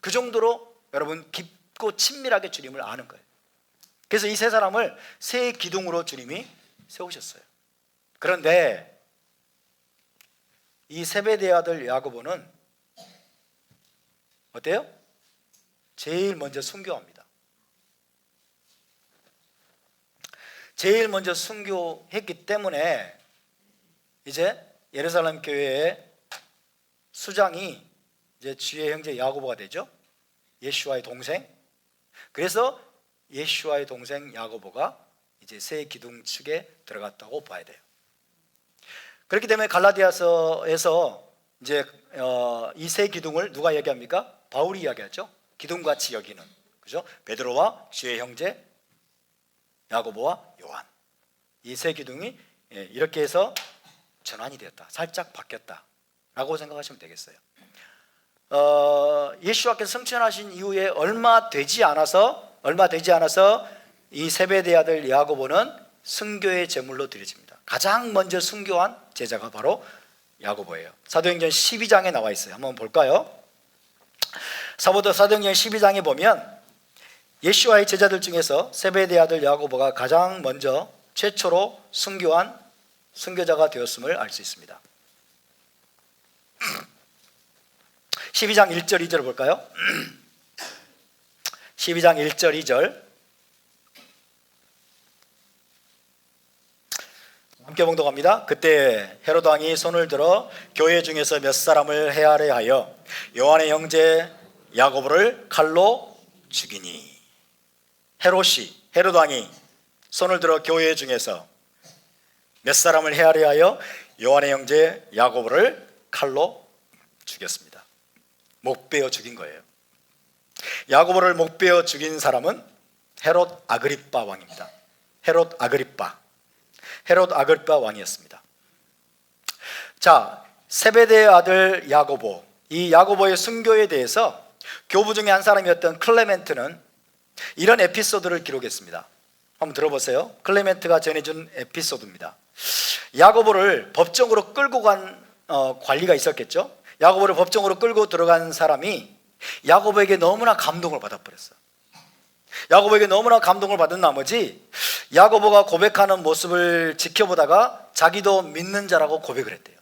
그 정도로 여러분 깊고 친밀하게 주님을 아는 거예요. 그래서 이 세 사람을 새 기둥으로 주님이 세우셨어요. 그런데 이 세베대의 아들 야고보는 어때요? 제일 먼저 순교합니다. 제일 먼저 순교했기 때문에 이제 예루살렘 교회의 수장이 이제 주의 형제 야고보가 되죠. 예수와의 동생. 그래서 예수와의 동생 야고보가 이제 새 기둥 측에 들어갔다고 봐야 돼요. 그렇기 때문에 갈라디아서에서 이제 이 새 기둥을 누가 얘기합니까? 바울이 이야기하죠. 기둥같이 여기는, 그죠? 베드로와 주의 형제 야고보와 요한. 이 새 기둥이 이렇게 해서 전환이 되었다. 살짝 바뀌었다라고 생각하시면 되겠어요. 예수와께서 승천하신 이후에 얼마 되지 않아서 이 세베대의 아들 야고보는 순교의 제물로 드려집니다. 가장 먼저 순교한 제자가 바로 야고보예요. 사도행전 12장에 나와 있어요. 한번 볼까요? 사도행전 12장에 보면 예수와의 제자들 중에서 세베대의 아들 야고보가 가장 먼저 최초로 순교한 순교자가 되었음을 알 수 있습니다. 12장 1절 2절 볼까요? 12장 1절 2절 함께 봉독합니다. 그때 헤롯 왕이 손을 들어 교회 중에서 몇 사람을 해하려 하여 요한의 형제 야고보를 칼로 죽이니. 헤롯 왕이 손을 들어 교회 중에서 몇 사람을 해하려 하여 요한의 형제 야고보를 칼로 죽였습니다. 목 베어 죽인 거예요. 야고보를 목 베어 죽인 사람은 헤롯 아그리빠 왕입니다. 헤롯 아그리빠 왕이었습니다. 자, 세베대의 아들 야고보, 이 야고보의 순교에 대해서 교부 중에 한 사람이었던 클레멘트는 이런 에피소드를 기록했습니다. 한번 들어보세요. 클레멘트가 전해준 에피소드입니다. 야고보를 법정으로 끌고 간 관리가 있었겠죠. 야고보를 법정으로 끌고 들어간 사람이 야고보에게 너무나 감동을 받아버렸어요. 야고보에게 너무나 감동을 받은 나머지 야고보가 고백하는 모습을 지켜보다가 자기도 믿는 자라고 고백을 했대요.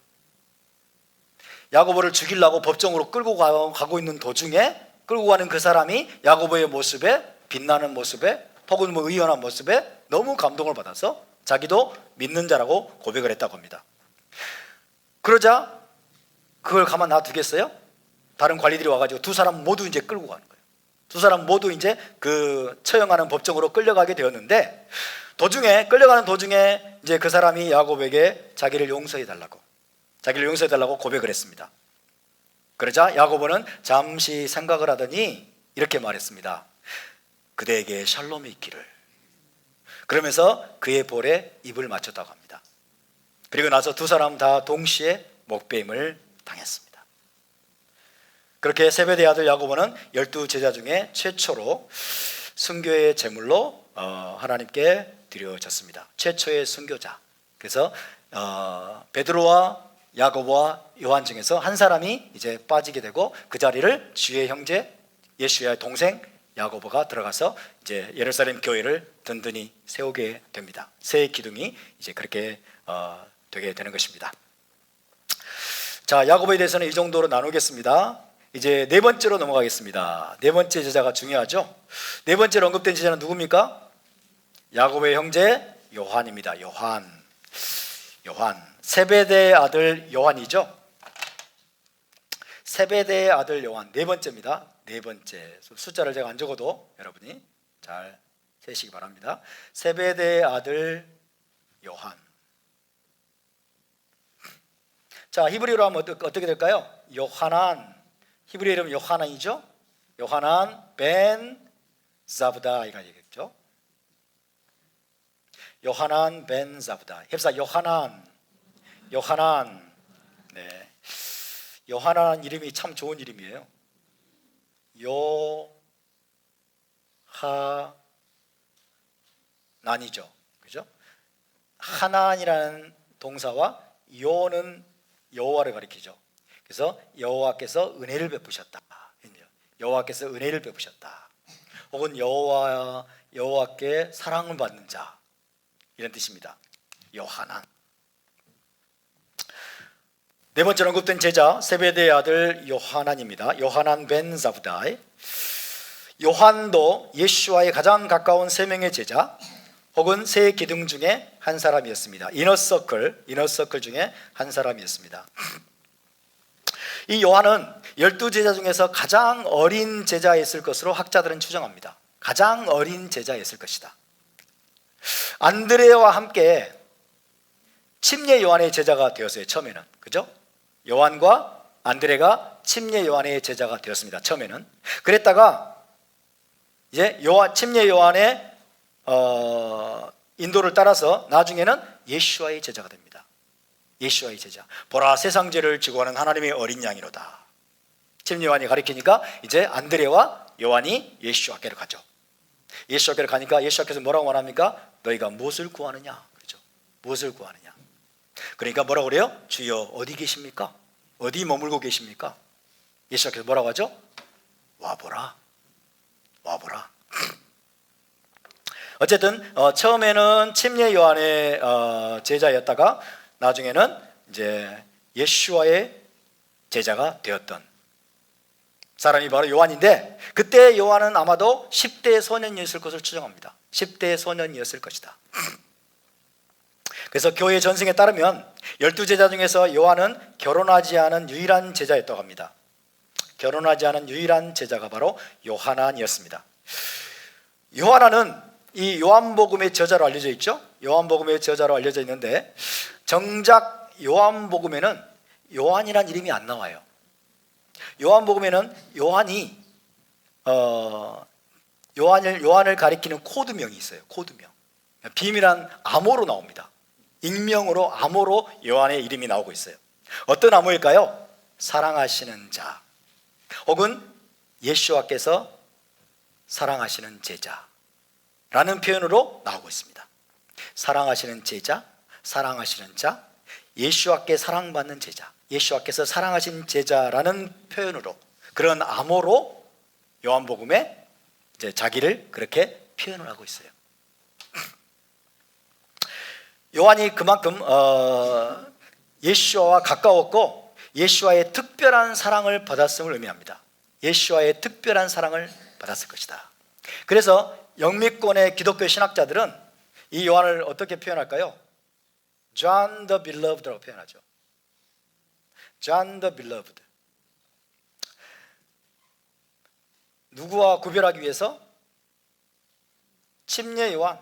야고보를 죽이려고 법정으로 끌고 가고 있는 도중에 끌고 가는 그 사람이 야고보의 모습에, 빛나는 모습에, 혹은 의연한 모습에 너무 감동을 받아서 자기도 믿는 자라고 고백을 했다고 합니다. 그러자 그걸 가만 놔두겠어요? 다른 관리들이 와가지고 두 사람 모두 이제 끌고 가는 거예요. 두 사람 모두 이제 그 처형하는 법정으로 끌려가게 되었는데, 끌려가는 도중에 이제 그 사람이 야고보에게 자기를 용서해 달라고, 자기를 용서해달라고 고백을 했습니다. 그러자 야고보는 잠시 생각을 하더니 이렇게 말했습니다. 그대에게 샬롬이 있기를. 그러면서 그의 볼에 입을 맞췄다고 합니다. 그리고 나서 두 사람 다 동시에 목배임을 당했습니다. 그렇게 세베대의 아들 야고보는 12제자 중에 최초로 순교의 제물로 하나님께 드려졌습니다. 최초의 순교자. 그래서 베드로와 야고보와 요한 중에서 한 사람이 이제 빠지게 되고 그 자리를 주의 형제 예수야의 동생 야고보가 들어가서 이제 예루살렘 교회를 든든히 세우게 됩니다. 새 기둥이 이제 그렇게 되게 되는 것입니다. 자, 야고보에 대해서는 이 정도로 나누겠습니다. 이제 네 번째로 넘어가겠습니다. 네 번째 제자가 중요하죠. 네 번째로 언급된 제자는 누굽니까? 야고보의 형제 요한입니다. 요한. 세베대의 아들 요한이죠. 세베대의 아들 요한, 네 번째입니다. 네 번째. 숫자를 제가 안 적어도 여러분이 잘 세시기 바랍니다. 세베대의 아들 요한. 자, 히브리어로 하면 어떻게 될까요? 요하난. 히브리 이름 요하난이죠. 요하난 벤 자브다이가 얘기했죠. 요하난 벤 자브다. heb사 요하난. 네. 요하난 이름이 참 좋은 이름이에요. 요하난이죠. 그죠? 하난이라는 동사와 요는 여호와를 가리키죠. 그래서 여호와께서 은혜를 베푸셨다. 여호와께서 은혜를 베푸셨다. 혹은 여호와께 사랑을 받는 자, 이런 뜻입니다. 요하난. 네 번째로 언급된 제자 세베대의 아들 요하난입니다. 요하난 벤 자브다이. 요한도 예수와의 가장 가까운 세 명의 제자 혹은 세 기둥 중에 한 사람이었습니다. 이너서클 중에 한 사람이었습니다. 이 요한은 12제자 중에서 가장 어린 제자였을 것으로 학자들은 추정합니다. 가장 어린 제자였을 것이다. 안드레와 함께 침례 요한의 제자가 되었어요. 처음에는. 그죠? 요한과 안드레가 침례 요한의 제자가 되었습니다. 처음에는. 그랬다가 이제 침례 요한의 인도를 따라서 나중에는 예수와의 제자가 됩니다. 예수와의 제자. 보라, 세상 죄를 지고 하는 하나님의 어린 양이로다. 침례 요한이 가리키니까 이제 안드레와 요한이 예수 앞께로 가죠. 예수 앞께로 가니까 예수 앞에서 뭐라고 말합니까? 너희가 무엇을 구하느냐? 그렇죠? 무엇을 구하느냐? 그러니까 뭐라고 그래요? 주여 어디 계십니까? 어디 머물고 계십니까? 예수 앞에서 뭐라고 하죠? 와보라. 어쨌든 처음에는 침례 요한의 제자였다가 나중에는 이제 예수와의 제자가 되었던 사람이 바로 요한인데, 그때 요한은 아마도 10대 소년이었을 것을 추정합니다. 10대 소년이었을 것이다. 그래서 교회 전승에 따르면 12제자 중에서 요한은 결혼하지 않은 유일한 제자였다고 합니다. 결혼하지 않은 유일한 제자가 바로 요하난이었습니다. 요하난은 이 요한복음의 저자로 알려져 있죠. 요한복음의 저자로 알려져 있는데 정작 요한복음에는 요한이란 이름이 안 나와요. 요한복음에는 요한이 요한을 가리키는 코드명이 있어요. 코드명. 비밀한 암호로 나옵니다. 익명으로 암호로 요한의 이름이 나오고 있어요. 어떤 암호일까요? 사랑하시는 자, 혹은 예수와께서 사랑하시는 제자라는 표현으로 나오고 있습니다. 사랑하시는 제자, 사랑하시는 자, 예수와께 사랑받는 제자, 예수와께서 사랑하신 제자라는 표현으로, 그런 암호로 요한복음에 이제 자기를 그렇게 표현을 하고 있어요. 요한이 그만큼 예수와 가까웠고 예수와의 특별한 사랑을 받았음을 의미합니다. 예수와의 특별한 사랑을 받았을 것이다. 그래서 영미권의 기독교 신학자들은 이 요한을 어떻게 표현할까요? John the Beloved라고 표현하죠. John the Beloved. 누구와 구별하기 위해서? 침례 요한.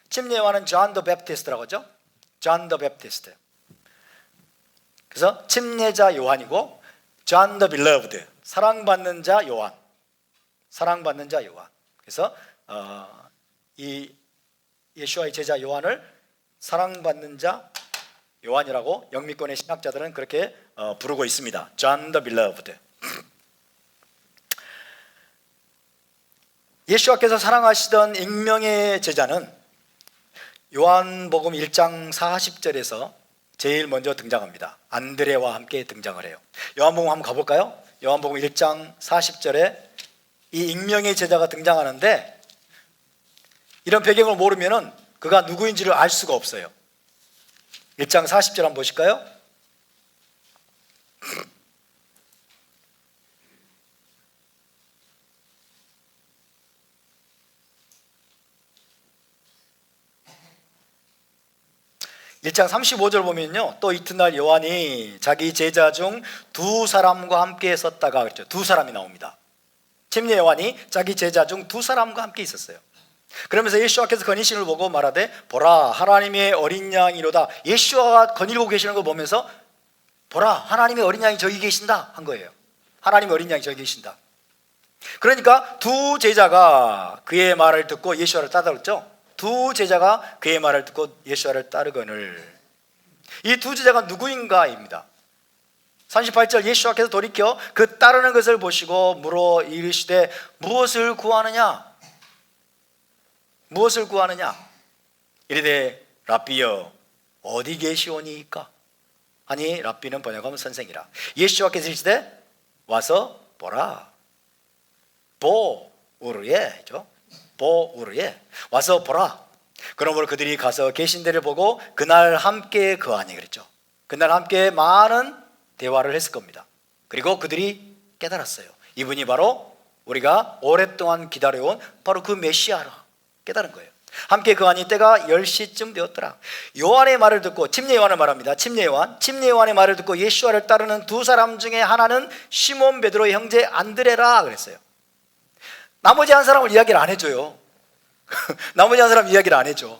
침례 요한은 John the Baptist라고 하죠. John the Baptist. 그래서 침례자 요한이고 John the Beloved, 사랑받는 자 요한. 사랑받는 자 요한. 그래서 이 예수와의 제자 요한을 사랑받는 자 요한이라고 영미권의 신학자들은 그렇게 부르고 있습니다. John the Beloved. 예수와께서 사랑하시던 익명의 제자는 요한복음 1장 40절에서 제일 먼저 등장합니다. 안드레와 함께 등장을 해요. 요한복음 한번 가볼까요? 요한복음 1장 40절에 이 익명의 제자가 등장하는데 이런 배경을 모르면 그가 누구인지를 알 수가 없어요. 1장 40절 한번 보실까요? (1장 35절) 보면요, 또 이튿날 요한이 자기 제자 중 두 사람과 함께 있었다가 그랬죠. 두 사람이 나옵니다. 침례 요한이 자기 제자 중 두 사람과 함께 있었어요. 그러면서 예수와께서 건의심을 보고 말하되 보라 하나님의 어린 양이로다. 예수가 거닐고 계시는 걸 보면서 보라 하나님의 어린 양이 저기 계신다 한 거예요. 하나님의 어린 양이 저기 계신다. 그러니까 두 제자가 그의 말을 듣고 예수와를 따르죠. 두 제자가 그의 말을 듣고 예수와를 따르거늘. 이 두 제자가 누구인가입니다. 38절 예수와께서 돌이켜 그 따르는 것을 보시고 물어 이르시되 무엇을 구하느냐? 무엇을 구하느냐? 이르되 랍비여 어디 계시오니이까? 아니 랍비는 번역하면 선생이라. 예수와께서 이르시되 와서 보라. 보우르예죠. 보우르예 와서 보라. 그러므로 그들이 가서 계신 데를 보고 그날 함께 거하니 그랬죠. 그날 함께 많은 대화를 했을 겁니다. 그리고 그들이 깨달았어요. 이분이 바로 우리가 오랫동안 기다려온 바로 그 메시아라 깨달은 거예요. 함께 거하니 때가 10시쯤 되었더라. 요한의 말을 듣고, 침례 요한을 말합니다. 침례 요한의 말을 듣고 예수와를 따르는 두 사람 중에 하나는 시몬 베드로의 형제 안드레라 그랬어요. 나머지 한 사람을 이야기를 안 해줘요. 나머지 한 사람 이야기를 안 해줘.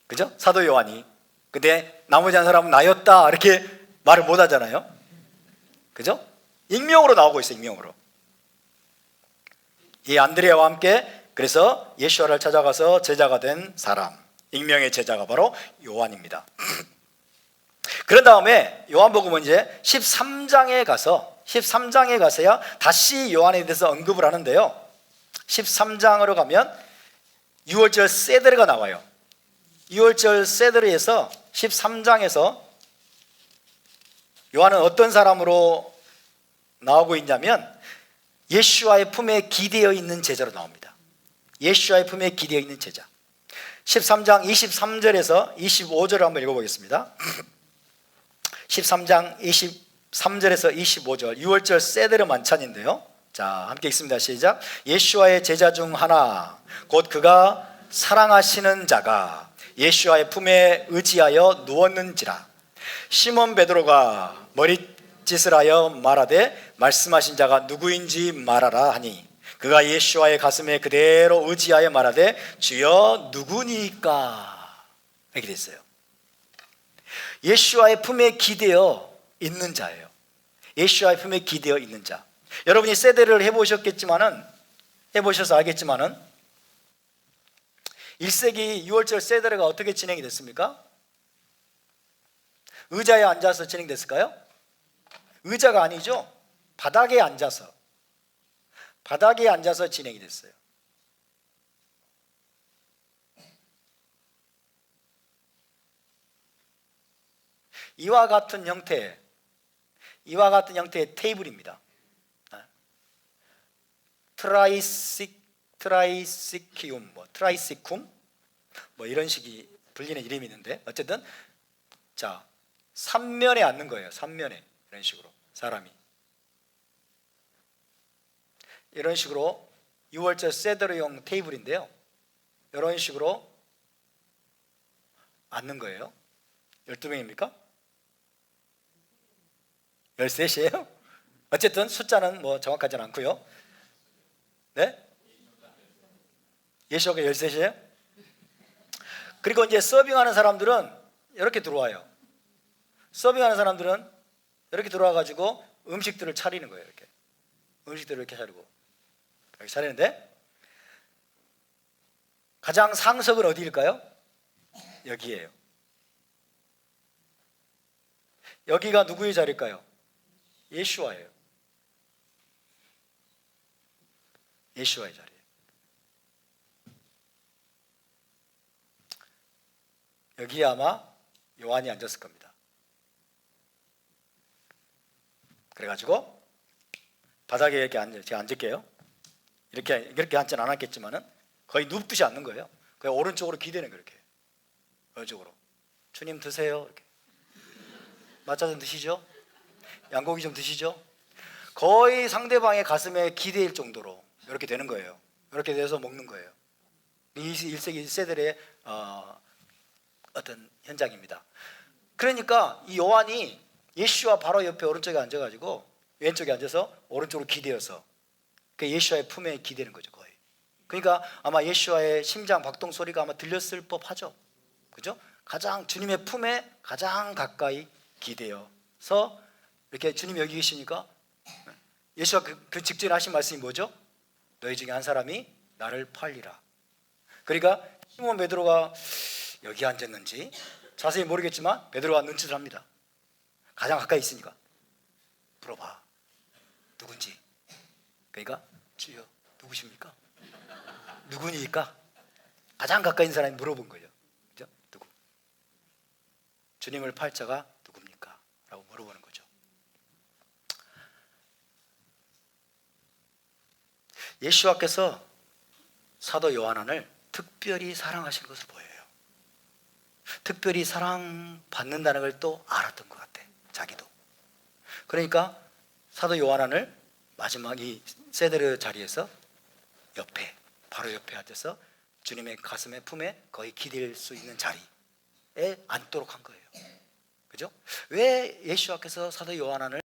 그죠? 사도 요한이. 근데 나머지 한 사람은 나였다 이렇게 말을 못 하잖아요. 그죠? 익명으로 나오고 있어요. 익명으로. 이 안드레와 함께 그래서 예수와를 찾아가서 제자가 된 사람, 익명의 제자가 바로 요한입니다. 그런 다음에 요한복음은 이제 13장에 가서야 다시 요한에 대해서 언급을 하는데요. 13장으로 가면 6월절 세드르가 나와요. 6월절 세드르에서 13장에서 요한은 어떤 사람으로 나오고 있냐면 예수와의 품에 기대어 있는 제자로 나옵니다. 예수와의 품에 기대어 있는 제자. 13장 23절에서 25절을 한번 읽어보겠습니다. 13장 23절에서 25절 6월절 세드르 만찬인데요. 자, 함께 읽습니다. 시작. 예수와의 제자 중 하나 곧 그가 사랑하시는 자가 예수와의 품에 의지하여 누웠는지라. 시몬 베드로가 머릿짓을 하여 말하되 말씀하신 자가 누구인지 말하라 하니 그가 예수와의 가슴에 그대로 의지하여 말하되 주여 누구니까 이렇게 됐어요. 예수와의 품에 기대어 있는 자예요. 예수와의 품에 기대어 있는 자. 여러분이 세대를 해보셔서 알겠지만은 1세기 6월절 세대가 어떻게 진행이 됐습니까? 의자에 앉아서 진행됐을까요? 의자가 아니죠. 바닥에 앉아서 진행이 됐어요. 이와 같은 형태의 테이블입니다. 트라이시쿰, 트라이시쿰, 이런 식이 불리는 이름이 있는데 어쨌든 자 3면에 앉는 거예요. 3면에 이런 식으로 사람이 이런 식으로 6월절 세드르용 테이블인데요. 이런 식으로 앉는 거예요. 12명입니까? 13이에요? 어쨌든 숫자는 정확하지는 않고요. 네? 예수가 13이에요? 그리고 이제 서빙하는 사람들은 이렇게 들어와요. 서빙하는 사람들은 이렇게 들어와 가지고 음식들을 차리는 거예요. 이렇게 음식들을 이렇게 차리고 이렇게 차리는데, 가장 상석은 어디일까요? 여기에요. 여기가 누구의 자리일까요? 예수와예요. 예수와의 자리예요. 여기에 아마 요한이 앉았을 겁니다. 그래가지고 바닥에 이렇게 제가 앉을게요. 이렇게 앉지는 않았겠지만은 거의 눕듯이 앉는 거예요. 거의 오른쪽으로 기대는 거예요. 이렇게 오른쪽으로. 주님 드세요. 이렇게. 맞자 좀 드시죠. 양고기 좀 드시죠. 거의 상대방의 가슴에 기대일 정도로 이렇게 되는 거예요. 이렇게 돼서 먹는 거예요. 이 1세기 1세들의 어떤 현장입니다. 그러니까 이 요한이 예수와 바로 옆에 오른쪽에 앉아가지고 왼쪽에 앉아서 오른쪽으로 기대어서 그 예수와의 품에 기대는 거죠, 거의. 그러니까 아마 예수와의 심장 박동 소리가 아마 들렸을 법하죠. 그죠? 가장 주님의 품에 가장 가까이 기대어서 이렇게 주님 여기 계시니까, 예수가 그 직전에 하신 말씀이 뭐죠? 너희 중에 한 사람이 나를 팔리라. 그러니까 시몬 베드로가 여기 앉았는지 자세히 모르겠지만 베드로가 눈치를 합니다. 가장 가까이 있으니까 물어봐, 누군지. 그러니까 주여 누구십니까? 누구니까? 가장 가까이 있는 사람이 물어본 거예요. 그죠? 누구? 주님을 팔 자가 누굽니까? 라고 물어보는 거죠. 예수와께서 사도 요한을 특별히 사랑하시는 것을 보여요. 특별히 사랑받는다는 걸 또 알았던 것 같아, 자기도. 그러니까 사도 요한을 마지막 이 세데르 자리에서 옆에, 바로 옆에 앉아서 주님의 가슴에 품에 거의 기댈 수 있는 자리에 앉도록 한 거예요. 그죠? 왜 예수와께서 사도 요한을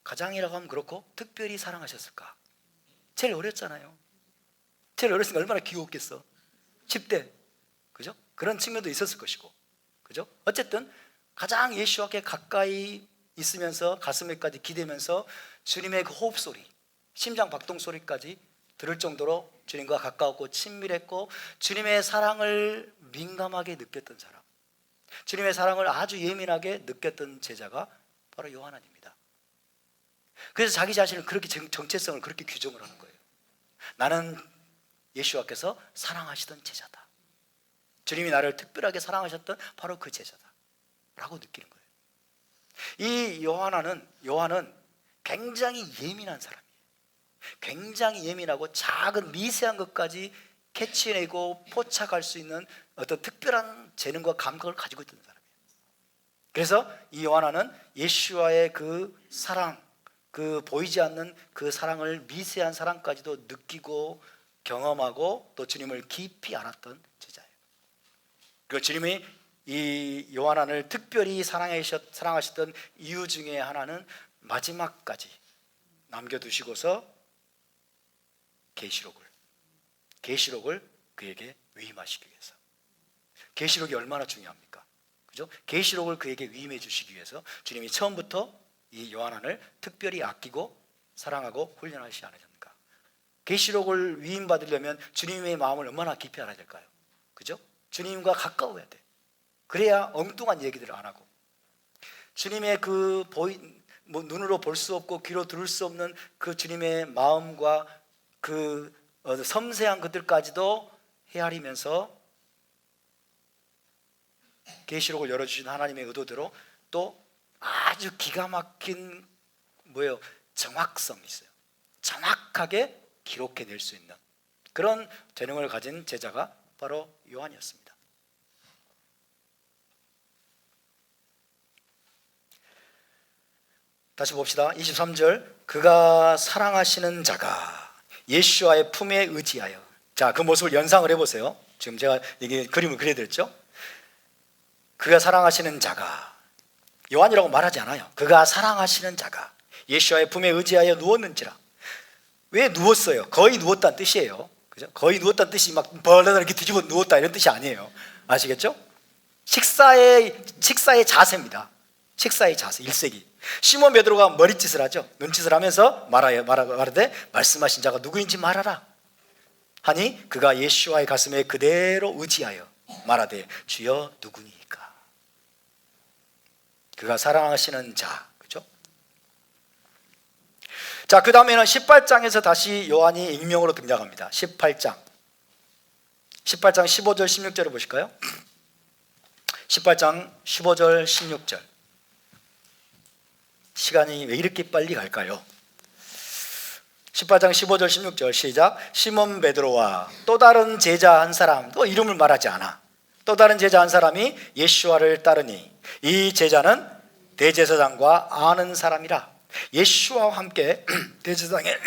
가장이라고 하면 그렇고 특별히 사랑하셨을까? 제일 어렸잖아요. 제일 어렸으니까 얼마나 귀여웠겠어. 10대. 그죠? 그런 측면도 있었을 것이고. 그죠? 어쨌든 가장 예수와께 가까이 있으면서 가슴에까지 기대면서 주님의 그 호흡 소리, 심장 박동 소리까지 들을 정도로 주님과 가까웠고 친밀했고 주님의 사랑을 민감하게 느꼈던 사람, 주님의 사랑을 아주 예민하게 느꼈던 제자가 바로 요한입니다. 그래서 자기 자신을 그렇게 정체성을 그렇게 규정을 하는 거예요. 나는 예수와께서 사랑하시던 제자다. 주님이 나를 특별하게 사랑하셨던 바로 그 제자다 라고 느끼는 거예요. 이 요한은 굉장히 예민한 사람이에요. 굉장히 예민하고 작은 미세한 것까지 캐치내고 포착할 수 있는 어떤 특별한 재능과 감각을 가지고 있던 사람이에요. 그래서 이 요한은 예수와의 그 사랑, 그 보이지 않는 그 사랑을, 미세한 사랑까지도 느끼고 경험하고 또 주님을 깊이 알았던 제자예요. 그 주님이 이 요한을 특별히 사랑하셨던 이유 중에 하나는 마지막까지 남겨두시고서 계시록을 그에게 위임하시기 위해서. 계시록이 얼마나 중요합니까? 그죠? 계시록을 그에게 위임해 주시기 위해서 주님이 처음부터 이 요한을 특별히 아끼고 사랑하고 훈련하시지 않으셨는가? 계시록을 위임 받으려면 주님의 마음을 얼마나 깊이 알아야 될까요? 그죠? 주님과 가까워야 돼. 그래야 엉뚱한 얘기들을 안 하고, 주님의 그 눈으로 볼 수 없고 귀로 들을 수 없는 그 주님의 마음과 그 섬세한 것들까지도 헤아리면서 계시록을 열어주신 하나님의 의도대로 또 아주 기가 막힌 정확성이 있어요. 정확하게 기록해낼 수 있는 그런 재능을 가진 제자가 바로 요한이었습니다. 다시 봅시다. 23절, 그가 사랑하시는 자가 예수와의 품에 의지하여. 자, 그 모습을 연상을 해보세요. 지금 제가 이게 그림을 그려드렸죠. 그가 사랑하시는 자가, 요한이라고 말하지 않아요. 그가 사랑하시는 자가 예수와의 품에 의지하여 누웠는지라. 왜 누웠어요? 거의 누웠다는 뜻이에요. 그죠? 거의 누웠다는 뜻이 막 벌러덩 이렇게 뒤집어 누웠다 이런 뜻이 아니에요. 아시겠죠? 식사의 자세입니다. 식사의 자세, 일세기. 시몬 베드로가 머리짓을 하죠. 눈짓을 하면서 말하되 말씀하신 자가 누구인지 말하라 하니 그가 예수와의 가슴에 그대로 의지하여 말하되 주여 누구니까. 그가 사랑하시는 자, 그죠? 자, 그 다음에는 18장에서 다시 요한이 익명으로 등장합니다. 18장 15절 16절을 보실까요? 18장 15절 16절. 시간이 왜 이렇게 빨리 갈까요? 18장 15절 16절 시작. 시몬 베드로와 또 다른 제자 한 사람, 또 이름을 말하지 않아. 또 다른 제자 한 사람이 예수와를 따르니 이 제자는 대제사장과 아는 사람이라. 예수와 함께 대제사장의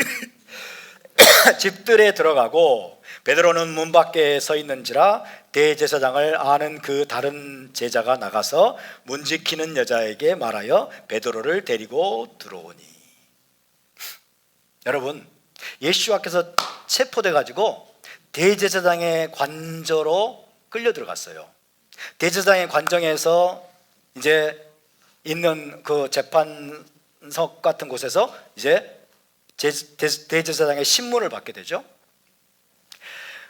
집들에 들어가고 베드로는 문 밖에 서 있는지라 대제사장을 아는 그 다른 제자가 나가서 문 지키는 여자에게 말하여 베드로를 데리고 들어오니. 여러분, 예수와께서 체포돼 가지고 대제사장의 관저로 끌려 들어갔어요. 대제사장의 관정에서 이제 있는 그 재판석 같은 곳에서 이제 대제사장의 신문을 받게 되죠.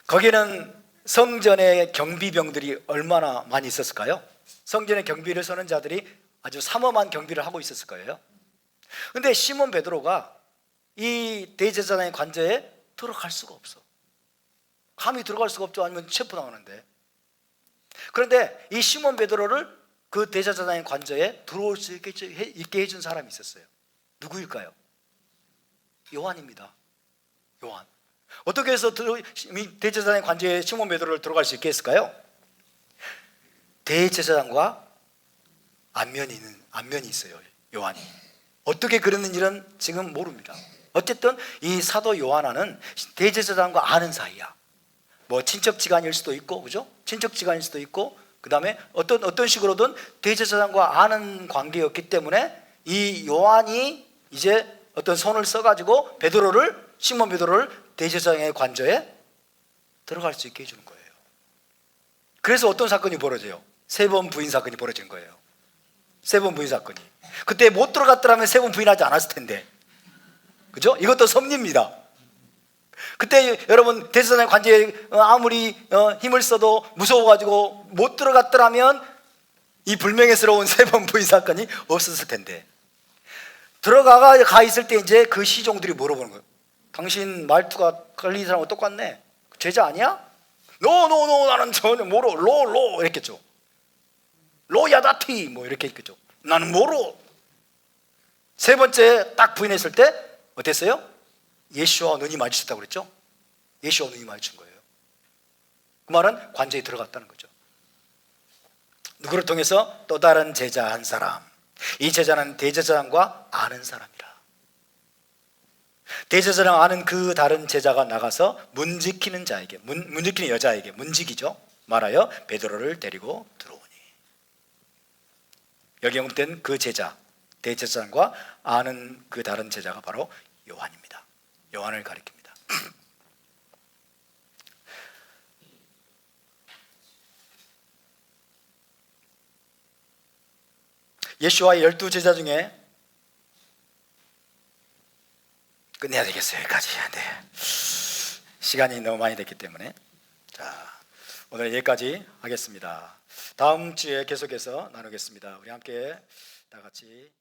거기는 성전의 경비병들이 얼마나 많이 있었을까요? 성전의 경비를 서는 자들이 아주 삼엄한 경비를 하고 있었을 거예요. 그런데 시몬 베드로가 이 대제사장의 관저에 들어갈 수가 없어. 감히 들어갈 수가 없죠. 아니면 체포당하는데. 그런데 이 시몬 베드로를 그 대제사장의 관저에 들어올 수 있게 해준 사람이 있었어요. 누구일까요? 요한입니다. 요한. 어떻게 해서 대제사장의 관저에 시몬 베드로를 들어갈 수 있게 했을까요? 대제사장과 안면이 있어요. 요한이. 어떻게 그랬는지는 지금 모릅니다. 어쨌든 이 사도 요한은 대제사장과 아는 사이야. 뭐 친척지간일 수도 있고, 그죠? 친척지간일 수도 있고, 그 다음에 어떤 식으로든 대제사장과 아는 관계였기 때문에 이 요한이 이제 어떤 손을 써가지고 시몬 베드로를 대제사장의 관저에 들어갈 수 있게 해주는 거예요. 그래서 어떤 사건이 벌어져요? 3번 부인 사건이 벌어진 거예요. 3번 부인 사건이. 그때 못 들어갔더라면 3번 부인하지 않았을 텐데, 그죠? 이것도 섭리입니다. 그때 여러분 대제사장의 관저에 아무리 힘을 써도 무서워가지고 못 들어갔더라면 이 불명예스러운 3번 부인 사건이 없었을 텐데, 들어가 있을 때 이제 그 시종들이 물어보는 거예요. 당신 말투가 걸린 사람하고 똑같네. 제자 아니야? 노 나는 전혀 모르. 로 이랬겠죠. 로야다티 뭐 이렇게 했겠죠. 나는 모르. 3번째 딱 부인했을 때 어땠어요? 예수와 눈이 마주쳤다고 그랬죠. 예수와 눈이 마주친 거예요. 그 말은 관저에 들어갔다는 거죠. 누구를 통해서? 또 다른 제자 한 사람. 이 제자는 대제사장과 아는 사람이라. 대제사장 아는 그 다른 제자가 나가서 문 지키는 자에게, 문 지키는 여자에게, 문지기죠, 말하여 베드로를 데리고 들어오니. 여기 언급된 그 제자, 대제사장과 아는 그 다른 제자가 바로 요한입니다. 요한을 가리킵니다. 예수와의 12제자 중에 끝내야 되겠어요. 여기까지. 네. 시간이 너무 많이 됐기 때문에. 자, 오늘 여기까지 하겠습니다. 다음 주에 계속해서 나누겠습니다. 우리 함께 다 같이